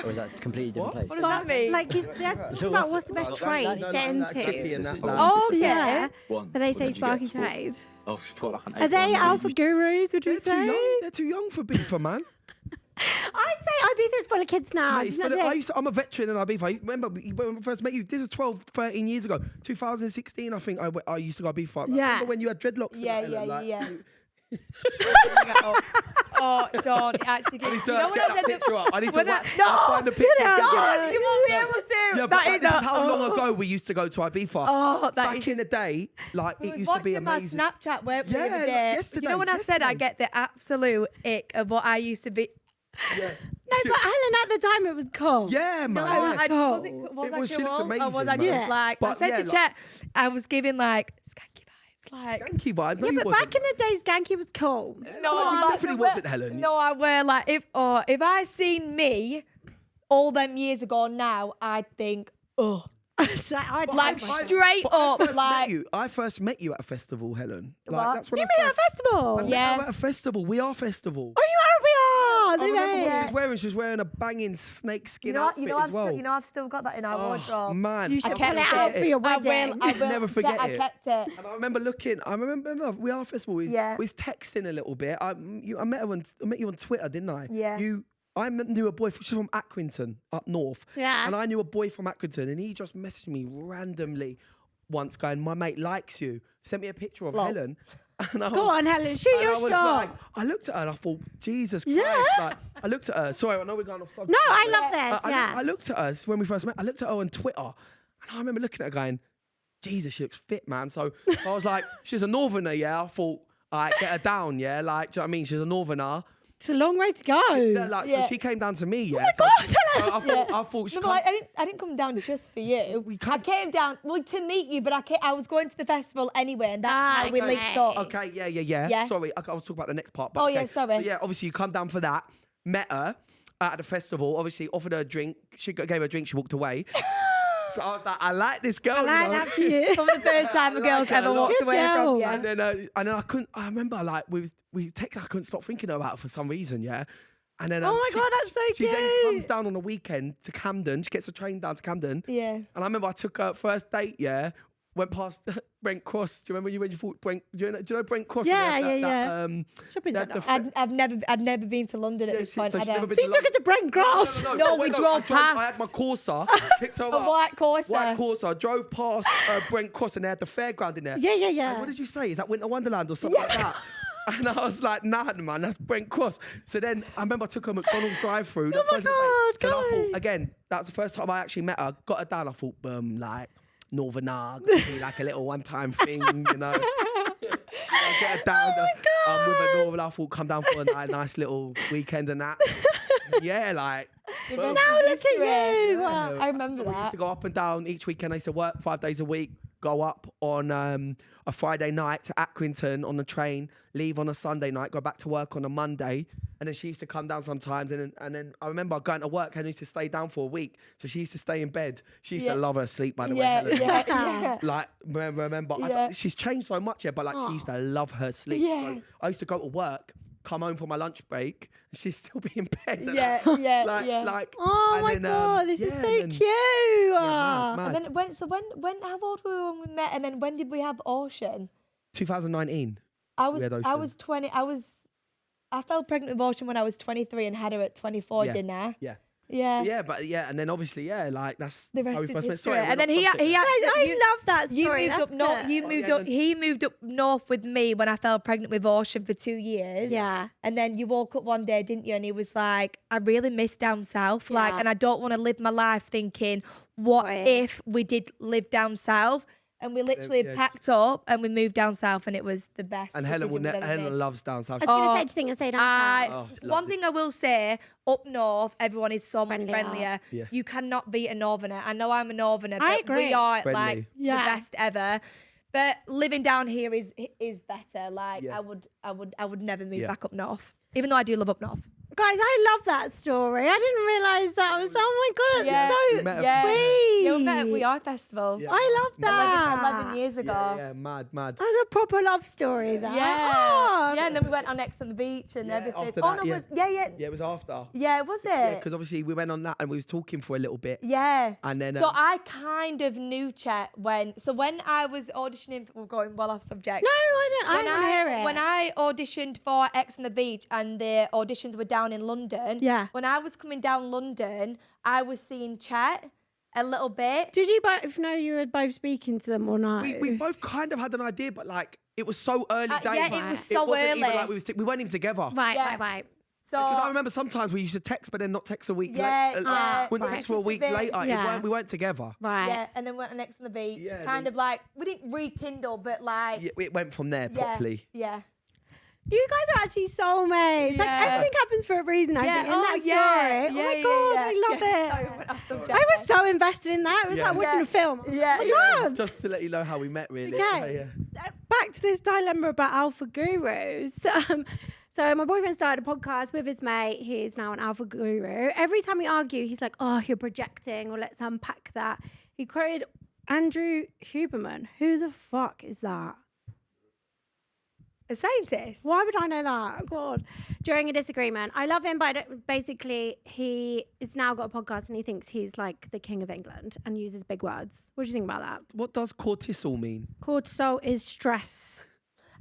Or is that a completely different place? What does that mean? Like, they're talking about what's the best trade to get into. Oh, Yeah, yeah. but they say sparky trade. Oh, it's got like an Are they alpha gurus? Would you They're too young. say? They're too young for Ibiza, man. I'd say Ibiza's full of kids now. Mate, it's isn't funny, it? I'm a veteran in Ibiza. I remember when I first met you. This is 12, 13 years ago. 2016, I think I used to go Ibiza. Yeah. Remember when you had dreadlocks? and Yeah, that, yeah, Ellen, like, yeah. Oh, don't it actually. I need to You know what get I that said? picture up. I need to when I- I'll find the picture. God, you won't be able to. Yeah, but That like, is this a- is how long ago we used to go to Ibiza. Oh, that Back is in the day, like I it was used to be watching my amazing. Snapchat where the Yeah, other like day. yesterday, You know when I said I yesterday. get the absolute ick of what I used to be. Yeah, No, but Helen, at the time it was cool. yeah, man. No, yeah. was I cool. cool? She looked Or was amazing, I man. just like? I But said yeah, to like- Chet, I was giving like skanky vibes, like. Skanky vibes. No, Yeah, you but wasn't. back in the days, Skanky was cool. No, you but- definitely no, wasn't, Helen. No, I wear like if I seen me all them years ago now, I'd think, oh, So I'd like love myself. straight But I up, first met like you. I first met you at a festival, Helen. Like What? that's when You I mean at a first. festival? I met Yeah. her at a festival. We are festival. Oh, you are? We I are. remember what she Yeah. was wearing. She was wearing a banging snakeskin you outfit as well. I've still got that in our Oh, wardrobe. man, You should I pull it never out forget for your I wedding. will. I will. Never forget I it. kept it. And I remember looking. I remember we are festival. We Yeah. was texting a little bit. I met you on Twitter, didn't I? Yeah. I knew a boy. She's from Accrington, up north. Yeah. And I knew a boy from Accrington, and he just messaged me randomly once, going, "My mate likes you." Sent me a picture of Lol. Helen. And I Go was- on, Helen. Shoot and your I was shot. like, I looked at her and I thought, Jesus Christ. Yeah. Like, I looked at her. Sorry, I know we're going off subject. No, I but love this. I Yeah. looked at her when we first met. I looked at her on Twitter, and I remember looking at her going, Jesus, she looks fit, man. So I was like, she's a northerner, yeah. I thought, all right, get her down, yeah. Like, do you know what I mean? She's a northerner. It's a long way to go. So she came down to me, yeah. Oh my So God, I thought she No, but like, I didn't come down just for you. I came down to meet you, but I was going to the festival anyway, and that's how we linked up. Okay, yeah. Sorry, I was talking about the next part. But Oh, okay. yeah, sorry. So, yeah, obviously you come down for that. Met her at the festival. Obviously offered her a drink. She gave her a drink. She walked away. So I was like, I like this girl. I like that for you. From the first time a girl's ever walked away from you. And then I couldn't. I remember like we texted. I couldn't stop thinking about her for some reason. Yeah. And then Oh my God, that's so She then cute. comes down on a weekend to Camden. She gets a train down to Camden. Yeah. And I remember I took her first date. Yeah. Went past Brent Cross. Do you remember when you thought Brent? Do you know Brent Cross? Yeah, That, yeah. Shopping that- centre. I'd never been to London at this point. so she's had I? never been So you took it to Brent Cross. No, we drove past. I had my Corsa, picked her A up. white Corsa. White Corsa. Drove past Brent Cross and they had the fairground in there. Yeah. And what did you say? Is that Winter Wonderland or something like that? And I was like, nah, man, that's Brent Cross. So then I remember I took her McDonald's drive-through. Oh my God, So I guys. thought, again, that was the first time I actually met her. Got her down. I thought, boom, like, Northerner, be like a little one-time thing, you know. Get her down. With a Northerner. I thought, come down for a nice little weekend and that. Yeah, like. boom. Now look at you. I remember We used that. to go up and down each weekend. I used to work 5 days a week, go up on a Friday night to Accrington on the train, leave on a Sunday night, go back to work on a Monday. And then she used to come down sometimes. And then I remember going to work and used to stay down for a week. So she used to stay in bed. She used to love her sleep, by the way. Helen. Yeah. Like, remember, Yeah. she's changed so much, but like she used to love her sleep. Yeah. So I used to go to work, come home for my lunch break, and she'd still be in bed. Yeah. Like, Oh and my then, God, this is yeah, so and then- cute. mad. And then when how old were we when we met? And then when did we have Ocean? 2019. I had was Ocean. 20. I fell pregnant with Ocean when I was 23 and had her at 24, Yeah. didn't I? Yeah. Yeah. Yeah, and then obviously, like that's The how rest we is first met. history. Sorry, And we're then not subject. I love that You story. moved That's up north. good. You moved yeah, up. He moved up north with me when I fell pregnant with Ocean for 2 years. Yeah. And then you woke up one day, didn't you? And he was like, "I really miss down south. Like, Yeah. and I don't want to live my life thinking, what Right. if we did live down south?" And we literally yeah. packed up and we moved down south, and it was the best. And Helen decision we've ever made. Helen loves down south. I was going to Oh, say, do you think you'll say down I, Oh, she loves one it. thing I will say, up north, everyone is so much Friendlier. friendlier. Yeah. You cannot beat a northerner. I know I'm a northerner, I but agree. we are Friendly. like Yeah. the best ever. But living down here is better. Like Yeah. I would never move Yeah. back up north, even though I do love up north. Guys, I love that story. I didn't realise that. I was, oh my God, it's Yeah. We so met Yeah, sweet. yeah, we met at We Are Festival. Yeah. I love that. 11 years ago. Yeah, mad. That was a proper love story, that. Yeah. Oh, Yeah, and then we went on X on the beach and Yeah, everything. after Oh that, no, yeah. was yeah. Yeah, it was after. Yeah, was it? Yeah, because obviously we went on that and we was talking for a little bit. Yeah. And then, So I kind of knew Chet when I was auditioning for, we're going well off subject. No, I don't. I When want to hear it. when I auditioned for X on the Beach and the auditions were down in London. Yeah. When I was coming down London, I was seeing Chet a little bit. Did you both know you were both speaking to them or not? We both kind of had an idea, but like it was so early days. yeah, it was so wasn't even early. like we weren't even together. Right, Yeah. right. So Because I remember sometimes we used to text, but then not text a week Yeah, later. yeah. Wouldn't Right. text for a Just a week bit. later. Yeah. We weren't together. Right. yeah, and then went on X on the Beach. Yeah, kind then- of like we didn't rekindle, but like Yeah, it went from there yeah, properly. Yeah. You guys are actually soulmates. Like Yeah. everything happens for a reason, I think, in that story. yeah, Oh my yeah, God, yeah, I love yeah. it. Sorry, we went off subject I was there. so invested in that. It was Yeah. like watching a film. Yeah, Oh my yeah. God. Just to let you know how we met, really. Okay. Yeah. Back to this dilemma about alpha gurus. So my boyfriend started a podcast with his mate. He is now an alpha guru. Every time we argue, he's like, "Oh, you're projecting," or "Let's unpack that." He quoted Andrew Huberman. Who the fuck is that? A scientist. Why would I know that? God. During a disagreement. I love him, but basically he has now got a podcast and he thinks he's like the king of England and uses big words. What do you think about that? What does cortisol mean? Cortisol is stress.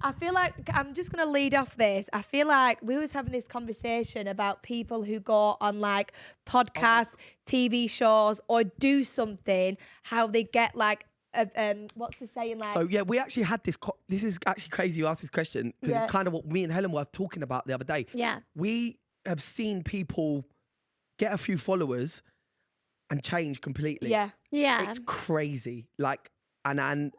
I feel like I'm just gonna lead off this. I feel like we was having this conversation about people who go on like podcasts, TV shows, or do something, how they get like what's the saying like? So yeah, we actually had this. This is actually crazy you asked this question because Yeah. it's kind of what me and Helen were talking about the other day. Yeah. We have seen people get a few followers and change completely. yeah. Yeah. It's crazy. Like, And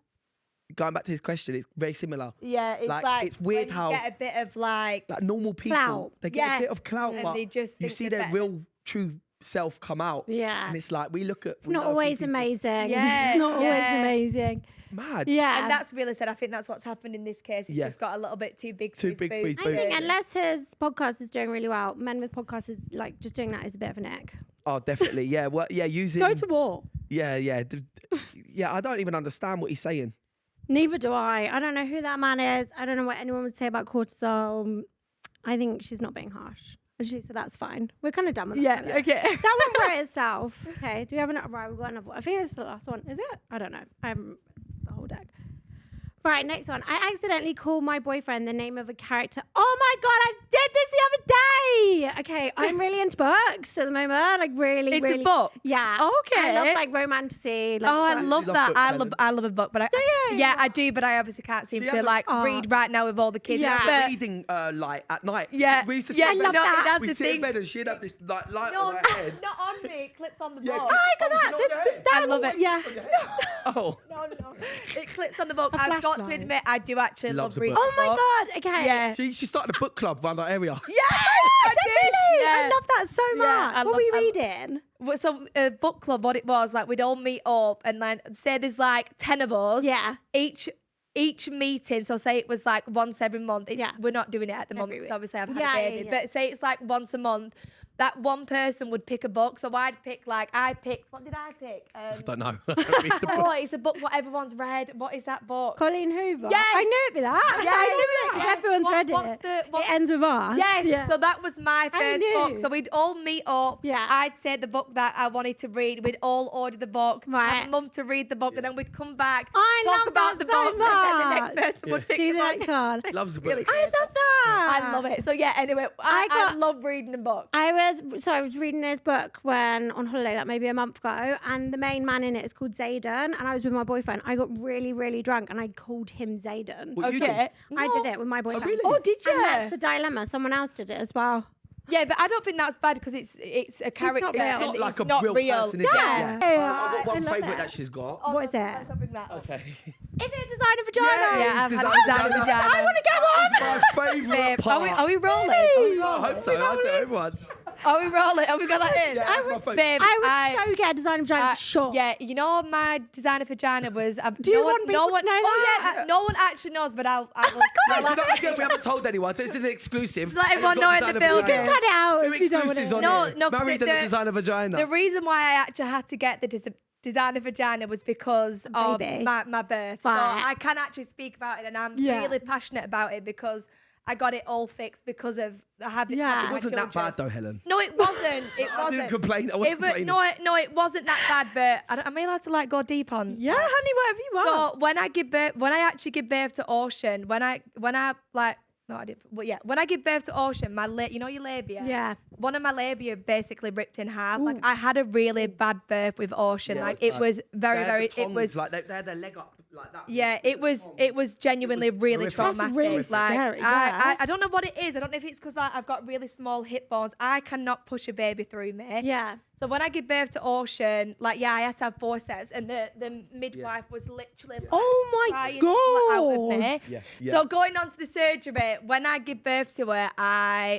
going back to his question, it's very similar. Yeah, it's Like, like it's weird when how- you get a bit of like Normal people, Clout. they get Yeah. a bit of clout, And but they just you think see they're their better. real, true self come out. Yeah. And it's like, we look at... It's not always amazing. Yeah, It's not always yeah. amazing. Mad. Yeah. And that's really sad. I think that's what's happened in this case. It's Yeah. just got a little bit too big for Too his big for boots. his I boots. think unless his podcast is doing really well, Men with Podcasts is like just doing that is a bit of an ick. Oh, definitely. Yeah. Well, yeah, using... Go to war. Yeah. Yeah, I don't even understand what he's saying. Neither do I. I don't know who that man is. I don't know what anyone would say about cortisol. I think she's not being harsh. Actually, so that's fine. We're kind of done with that. okay. That one wrote itself. Okay. Do we have another? Right, we've got another one. I think it's the last one. Is it? I don't know. I haven't the whole deck. Right, next one. I accidentally called my boyfriend the name of a character. Oh my God, I did this the other day. Okay, I'm really into books at the moment. Like really, It's really. a book. Yeah. Okay. I love like romantasy. Like, Oh, I books. love love that. books, Helen. I love a book, but you? yeah, I do, but I obviously can't seem She to has a- like Oh. read right now with all the kids. Yeah. But- Reading light at night. Yeah. We used to Yeah, sit in no, bed. that's we the sit in thing. bed and she'd have this like light No, on her head. not on me. It clips on the Yeah, book. I got that. Oh, you know The that? stand I love it. Yeah. Oh. No. It clips on the book. A I've got to flashlight. admit, I do actually Loves love a reading. book. Oh my God. Okay. Yeah. She started a book club around our area. Yes, I do. Definitely. Yeah. I love that so much. Yeah, I what were you love- reading? Well, so book club, what it was like, we'd all meet up and then say there's like 10 of us. Yeah. Each meeting, so say it was like once every month. Yeah. We're not doing it at the Every moment week. because obviously I've had Yeah, a yeah, baby. yeah. But say it's like once a month. That one person would pick a book. So I'd pick what did I pick? I don't know. I don't read the book. Oh, it's a book what everyone's read. What is that book? Colleen Hoover. Yes. I knew it'd be that. Yes. I knew it because Yes. everyone's read What's it. the- It ends with us. Yes, Yeah. so that was my I first knew. book. So we'd all meet up. Yeah. I'd say the book that I wanted to read. We'd all order the book. Right. Have mum to read the book, and then we'd come back, I talk love about that the so book, and then the next much. person would pick Do the the book. next one. Loves the book. I love that. I love it. So yeah. Anyway, I love reading a book. I was reading this book when on holiday, like maybe a month ago, and the main man in it is called Zayden, and I was with my boyfriend. I got really, really drunk, and I called him Zayden. What you Okay. I No. did it with my boyfriend. really? Oh, did you? And that's the dilemma. Someone else did it as well. Yeah, but I don't think that's bad because it's a character not real. and Not like it's a not real real. person, is it? Yeah. I've got I one love favourite it. that she's got. Oh, What is it? let's not bring that up. Okay. Is it a designer vagina? Yeah, I've had Designer designer vagina. vagina. I want to get one. It's my favourite Babe, part. are we rolling? I hope so. I do everyone. Are we rolling? Have we got that in? Yeah, that's my favourite. Babe, I would so get a designer vagina for sure. Yeah, you know my designer vagina was. Do you want people to know Oh that? yeah, no one actually knows, but I will. No, again, we haven't told anyone, so it's an exclusive. Let everyone We've got know in the designer building. vagina. Cut it out Two if you don't want exclusives it. on No, here. no, 'cause Married and a designer vagina. The reason why I actually had to get the designer vagina was because of Baby. my birth. So Right. I can actually speak about it, and I'm Yeah. really passionate about it because I got it all fixed because of having Yeah. having It my wasn't that children. bad though, Helen. No, it wasn't. It I wasn't. didn't complain. I wasn't It was, complaining. no, it wasn't that bad. But am I allowed to like go deep on? Yeah, honey, whatever you want. So when I actually give birth to Ocean, when I like no, I didn't. But yeah, when I give birth to Ocean, you know your labia. Yeah. One of my labia basically ripped in half. Like I had a really bad birth with Ocean. Yeah, like it's it was very, They had very. the It tongs, was. like they had their leg up like that. Yeah, it was genuinely really horrific. That's traumatic. really like scary, yeah. I don't know what it is. I don't know if it's because I've got really small hip bones. I cannot push a baby through me. Yeah. So when I give birth to Ocean, I had to have forceps, and the midwife was literally Oh my crying the blood out of God. me. Yeah. So going on to the surgery, when I give birth to her,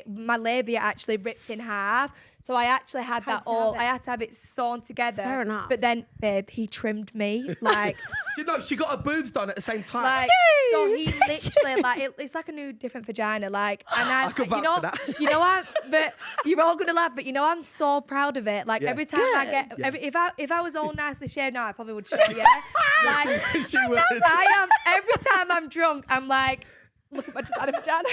my labia actually ripped in half. So I actually had that to all. have it. I had to have it sewn together. Fair enough. But then, babe, he trimmed me like. She got her boobs done at the same time. Like, so he literally it's like a new different vagina, like, and I can vouch for that. but you're all gonna laugh, but I'm so proud of it. Like Yeah. every time I get, Yeah. if I was all nicely shaved now, I probably would show you. Like, She would. I am every time I'm drunk, I'm like, look at my designer vagina.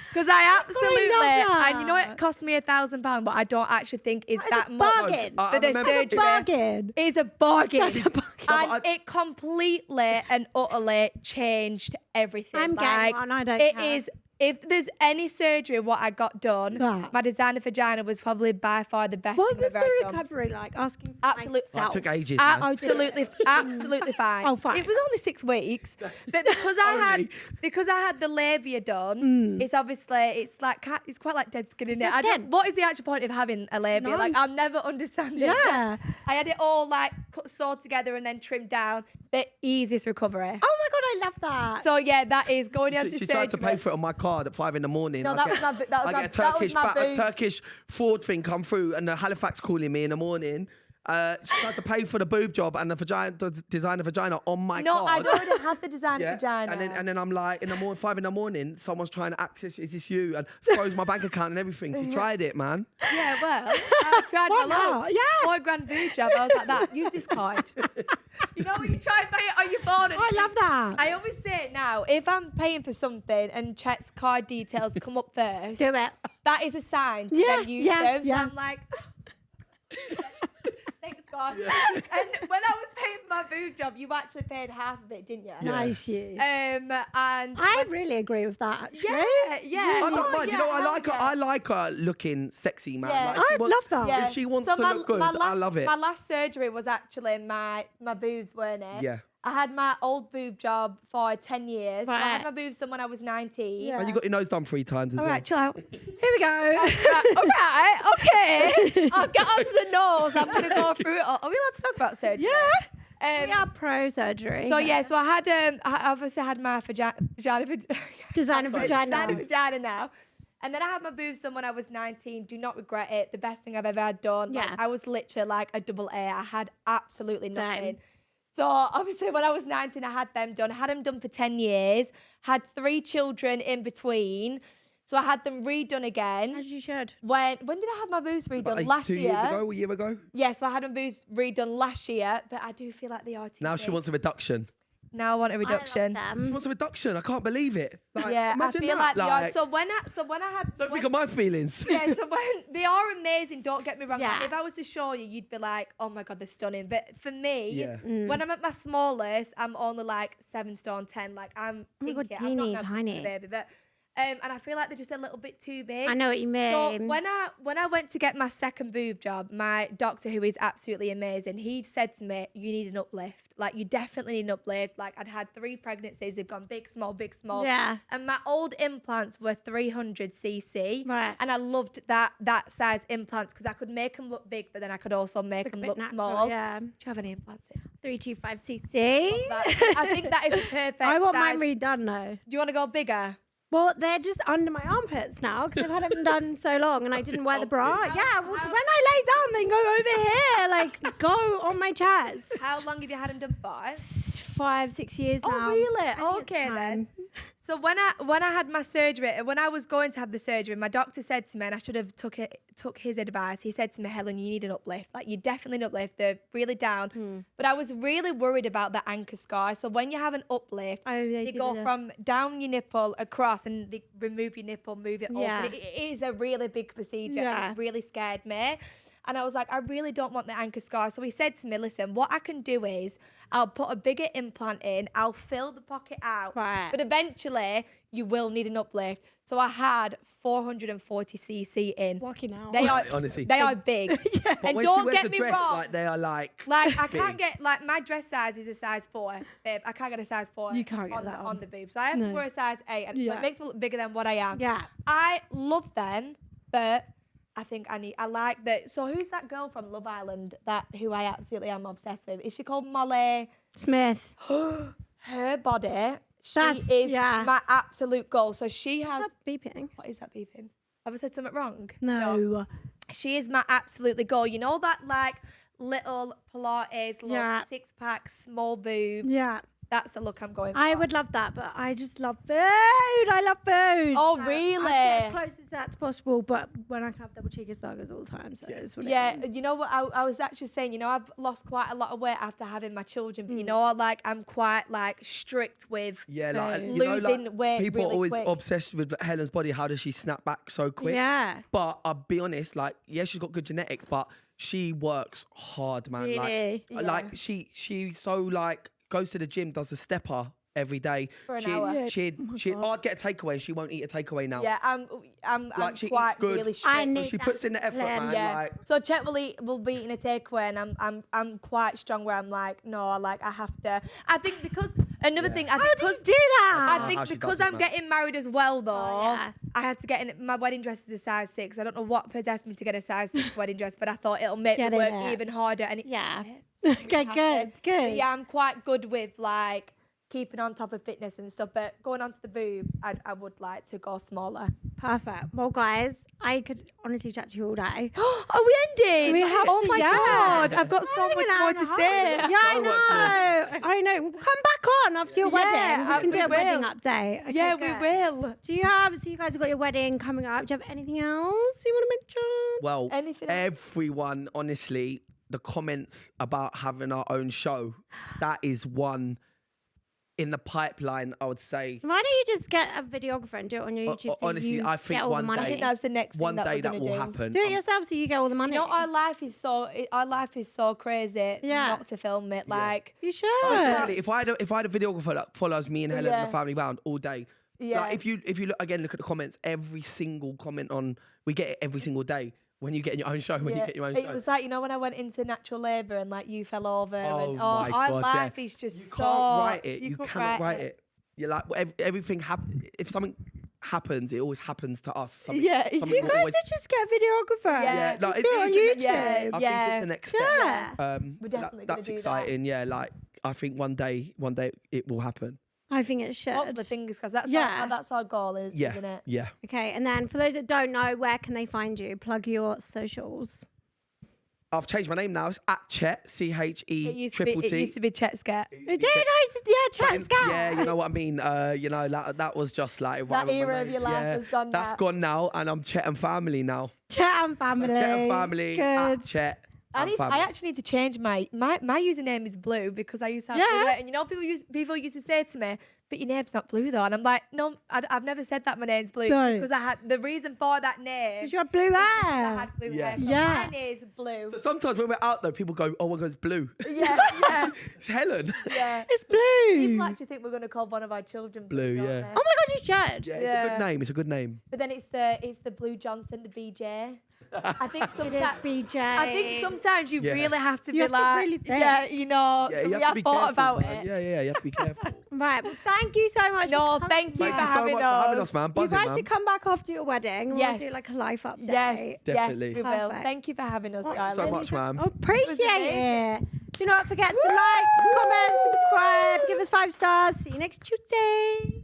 Because I absolutely, that. and you know it cost me £1,000, but I don't actually think is that a much bargain. I for the remember- surgery. Bargain. Is a bargain. That's a bargain. And No, but it completely and utterly changed everything. I'm getting one, I don't It care. is. If there's any surgery what I got done, That. my designer vagina was probably by far the best What thing was I've the ever done. recovery like? Asking for Absolute- Well, myself. it took ages. man. Absolutely, absolutely fine. Oh, fine. It was only 6 weeks, but because Only. I had the labia done, it's obviously it's quite like dead skin in it. Dead skin. What is the actual point of having a labia? No. Like I'll never understand it. Yeah. I had it all like sewed together and then trimmed down. The easiest recovery. Oh my God, I love that. So yeah, that is going down to She surgery. tried to pay for it on my card at 5 a.m. No, that was not. That was I not. get That was my a boobs. Turkish fraud thing come through, and the Halifax calling me in the morning. She tried to pay for the boob job and the designer vagina on my No, card. I'd already had the design Yeah, vagina. and then I'm like, in the morning, 5 a.m, someone's trying to access. Is this you? And froze my bank account and everything. She tried it, man. Yeah, well, I tried Why my not? lot. Yeah. £4 boob job. I was like, that. Use this card. You know when you try and pay it on your phone. And I love that. I always say it now. If I'm paying for something and Chet's card details come up first, Do it. that is a sign to Yes, then use yes, them. So yes. I'm like, thanks God. And when I was paying for my boob job, you actually paid half of it, didn't you? Nice you. And I really agree with that, actually. yeah. I don't Oh, mind. yeah, You know, I hell like her. yeah. I like her looking sexy, man. Yeah. Like, if she I'd wants- love that. Yeah. If she wants So to look good, I love it. My last surgery was actually my boobs, weren't it? Yeah. I had my old boob job for 10 years. So I had Right. my boobs done when I was 19. Yeah. And you got your nose done 3 times as All well. right, chill out. Here we go. All right, okay. I'll get onto the nose. I'm going to go through it all. Are we allowed to talk about surgery? Yeah. We are pro surgery. So yeah, so I had I obviously had my Designer designer vagina. vagina now. And then I had my boobs done when I was 19. Do not regret it. The best thing I've ever had done. Like, Yeah. I was literally like a double A. I had absolutely nothing. Same. So obviously when I was 19, I had them done. I had them done for 10 years. Had 3 children in between. So I had them redone again. As you should. When did I have my boobs redone? About, like, Last 2 year. years ago, a year ago. Yeah, so I had my boobs redone last year, but I do feel like they are too Now she big. wants a reduction. Now I want a reduction. I love She them. wants a reduction. I can't believe it. Like, Yeah, I imagine feel that. like they are. So when I had Don't think of my feelings. yeah, so when they are amazing, don't get me wrong. Like, Yeah. if I was to show you, you'd be like, oh my God, they're stunning. But for me, Yeah. when I'm at my smallest, I'm only like 7 stone 10. Like I'm Oh my God, thinking, I'm not teeny gonna have tiny. a baby, but and I feel like they're just a little bit too big. I know what you mean. So when I went to get my second boob job, my doctor, who is absolutely amazing, he said to me, "You need an uplift. Like you definitely need an uplift. Like I'd had 3 pregnancies, they've gone big, small, big, small. Yeah. And my old implants were 300 cc. Right. And I loved that size implants because I could make them look big, but then I could also make Look a them bit look natural, small. yeah. Do you have any implants in? 325cc. I think that is a perfect. I want size. mine redone though. Do you want to go bigger? Well, they're just under my armpits now because I've had them done so long and I didn't wear the bra. Yeah, well, when I lay down, then go over here, like go on my chest. How long have you had them done for? 5-6 years now. Oh, really? I think it's Okay, then. time. So when I had my surgery, when I was going to have the surgery, my doctor said to me, and I should have took his advice. He said to me, Helen, you need an uplift. Like you definitely need an uplift. They're really down. But I was really worried about the anchor scar. So when you have an uplift, Oh, they they do go the- from down your nipple across, and they remove your nipple, move it Yeah. up. And it is a really big procedure, Yeah. and it really scared me. And I was like, I really don't want the anchor scar. So he said to me, listen, what I can do is I'll put a bigger implant in. I'll fill the pocket out. Right. But eventually, you will need an uplift. So I had 440cc in. Walking out. They are Honestly. they are big. But And when she don't wears get the me dress, wrong. like they are like. Like I can't big. get like my dress size is a size 4, babe. I can't get a size 4. You can't get on that on on. the boob. So I have to No. wear a size 8, and so Yeah. it makes me look bigger than what I am. Yeah. I love them, but I think I like that. So who's that girl from Love Island who I absolutely am obsessed with? Is she called Molly? Smith. Her body, she That's- is yeah. my absolute goal. So she has. Stop beeping. What is that beeping? Have I said something wrong? No. She is my absolutely goal. You know that like little Pilates look, Yeah. 6-pack, small boob. Yeah. That's the look I'm going for. I would love that, but I just love food. I love food. Oh, So really? I get as close as that's possible, but when I can have double cheeseburgers all the time, so it's what Yeah, it is. you know what? I was actually saying, you know, I've lost quite a lot of weight after having my children, but you know, like I'm quite like strict with Yeah, like So- you know, losing like, weight people really are always quick. obsessed with Helen's body. How does she snap back so quick? Yeah. But I'll be honest, like, yeah, she's got good genetics, but she works hard, man. Really? Like she's so like goes to the gym, does the stepper every day. For an hour. Oh I'd get a takeaway and she won't eat a takeaway now. Yeah, I'm Like, she quite eats good. really I strict. need So she that puts in the effort, discipline. man. Yeah. Like, So Chet will be eating a takeaway, and I'm quite strong where I'm like, no, like I have to. I think because another thing, I How think do you because do that? I think how she because does it, I'm man. getting married as well, though, yeah. I have to get in. My wedding dress is a size 6. I don't know what possessed me to get a size 6 wedding dress, but I thought it'll make Get me in work it. even harder. And it Yeah. So Okay, happened. good. But yeah, I'm quite good with like keeping on top of fitness and stuff. But going on to the boobs, I would like to go smaller. Perfect. Well, guys, I could honestly chat to you all day. Are we ending? We have oh to, my yeah. God, I've got so Only much an hour more and to a half. say. Yeah, So much I know. Come back on after your wedding. We can do we a wedding will. update. Okay, Yeah, good. we will. Do you have? So you guys have got your wedding coming up. Do you have anything else you want to mention? well, Anything else? everyone, honestly, the comments about having our own show, that is one in the pipeline, I would say. Why don't you just get a videographer and do it on your YouTube? So Honestly, you I think get all the one money. I day- think that's the next thing One that day we're that gonna will do. happen. Do it yourself so you get all the money. You know, our life is so crazy. Yeah. Not to film it, like. You should. Literally, if I had a videographer that follows me and Helen Yeah. and the Family Bound all day, Yeah. like if you look at the comments, every single comment we get it every single day. When you get in your own show, when you get your own It show. was like, you know, when I went into natural labour and like you fell over Oh and my our God, life yeah. is just You so. can't write it. You couldn't cannot write it. You're like everything happens. If something happens, it always happens to us. Something, Yeah, something You will guys always- should just get a videographer. Yeah. like, Just do it on it's the next YouTube. step. I think Yeah. it's the next step. Yeah. We're So definitely gonna that's do that. exciting. Yeah, like I think one day it will happen. I think it should. Hopefully, fingers crossed. That's Yeah. that's our goal, isn't Yeah, it? yeah. Okay, and then for those that don't know, where can they find you? Plug your socials. I've changed my name now. It's at Chet, It CHE used triple to be. T. It used to be Chet Scat. It did. Yeah, chat scat. Yeah, you know what I mean. You know, that was just like That my era of name. your life has gone That's now. gone now, and I'm Chet and Family now. Chat and family. Chet and Family at Good. Chet. I and Family. actually need to change my username is Blue because I used to have Yeah. blue hair. And you know, people used to say to me, but your name's not Blue though. And I'm like, no, I've never said that my name's Blue. No. Because I had the reason for that name. Because you have blue I hair. had blue Yeah. hair. So Yeah. mine is Blue. So sometimes when we're out there, people go, "Oh my God, it's Blue." Yeah, yeah, It's Helen. yeah. It's blue. People actually think we're going to call one of our children Blue, don't yeah. they? Oh my God, you should. Yeah, it's a Yeah. good name. It's a good name. But then it's the Blue Johnson, the BJ. I think It is sometimes. BJ. I think sometimes you Yeah. really have to You be have to like, really think. yeah, you know, Yeah, so you we have to be thought careful. about man. it. Yeah, you have to be careful. Right. Well, thank you so much. No, for thank you coming for Thank you so having much for having us. us, man. You Buzzing, guys man. should come back after your wedding. We'll Yes. do like a life update. Yes, Definitely. yes, we will. Perfect. Thank you for having us, Thank guys. you so much, man. Oh, appreciate amazing. it. Do not forget to like, comment, subscribe, give us 5 stars. See you next Tuesday.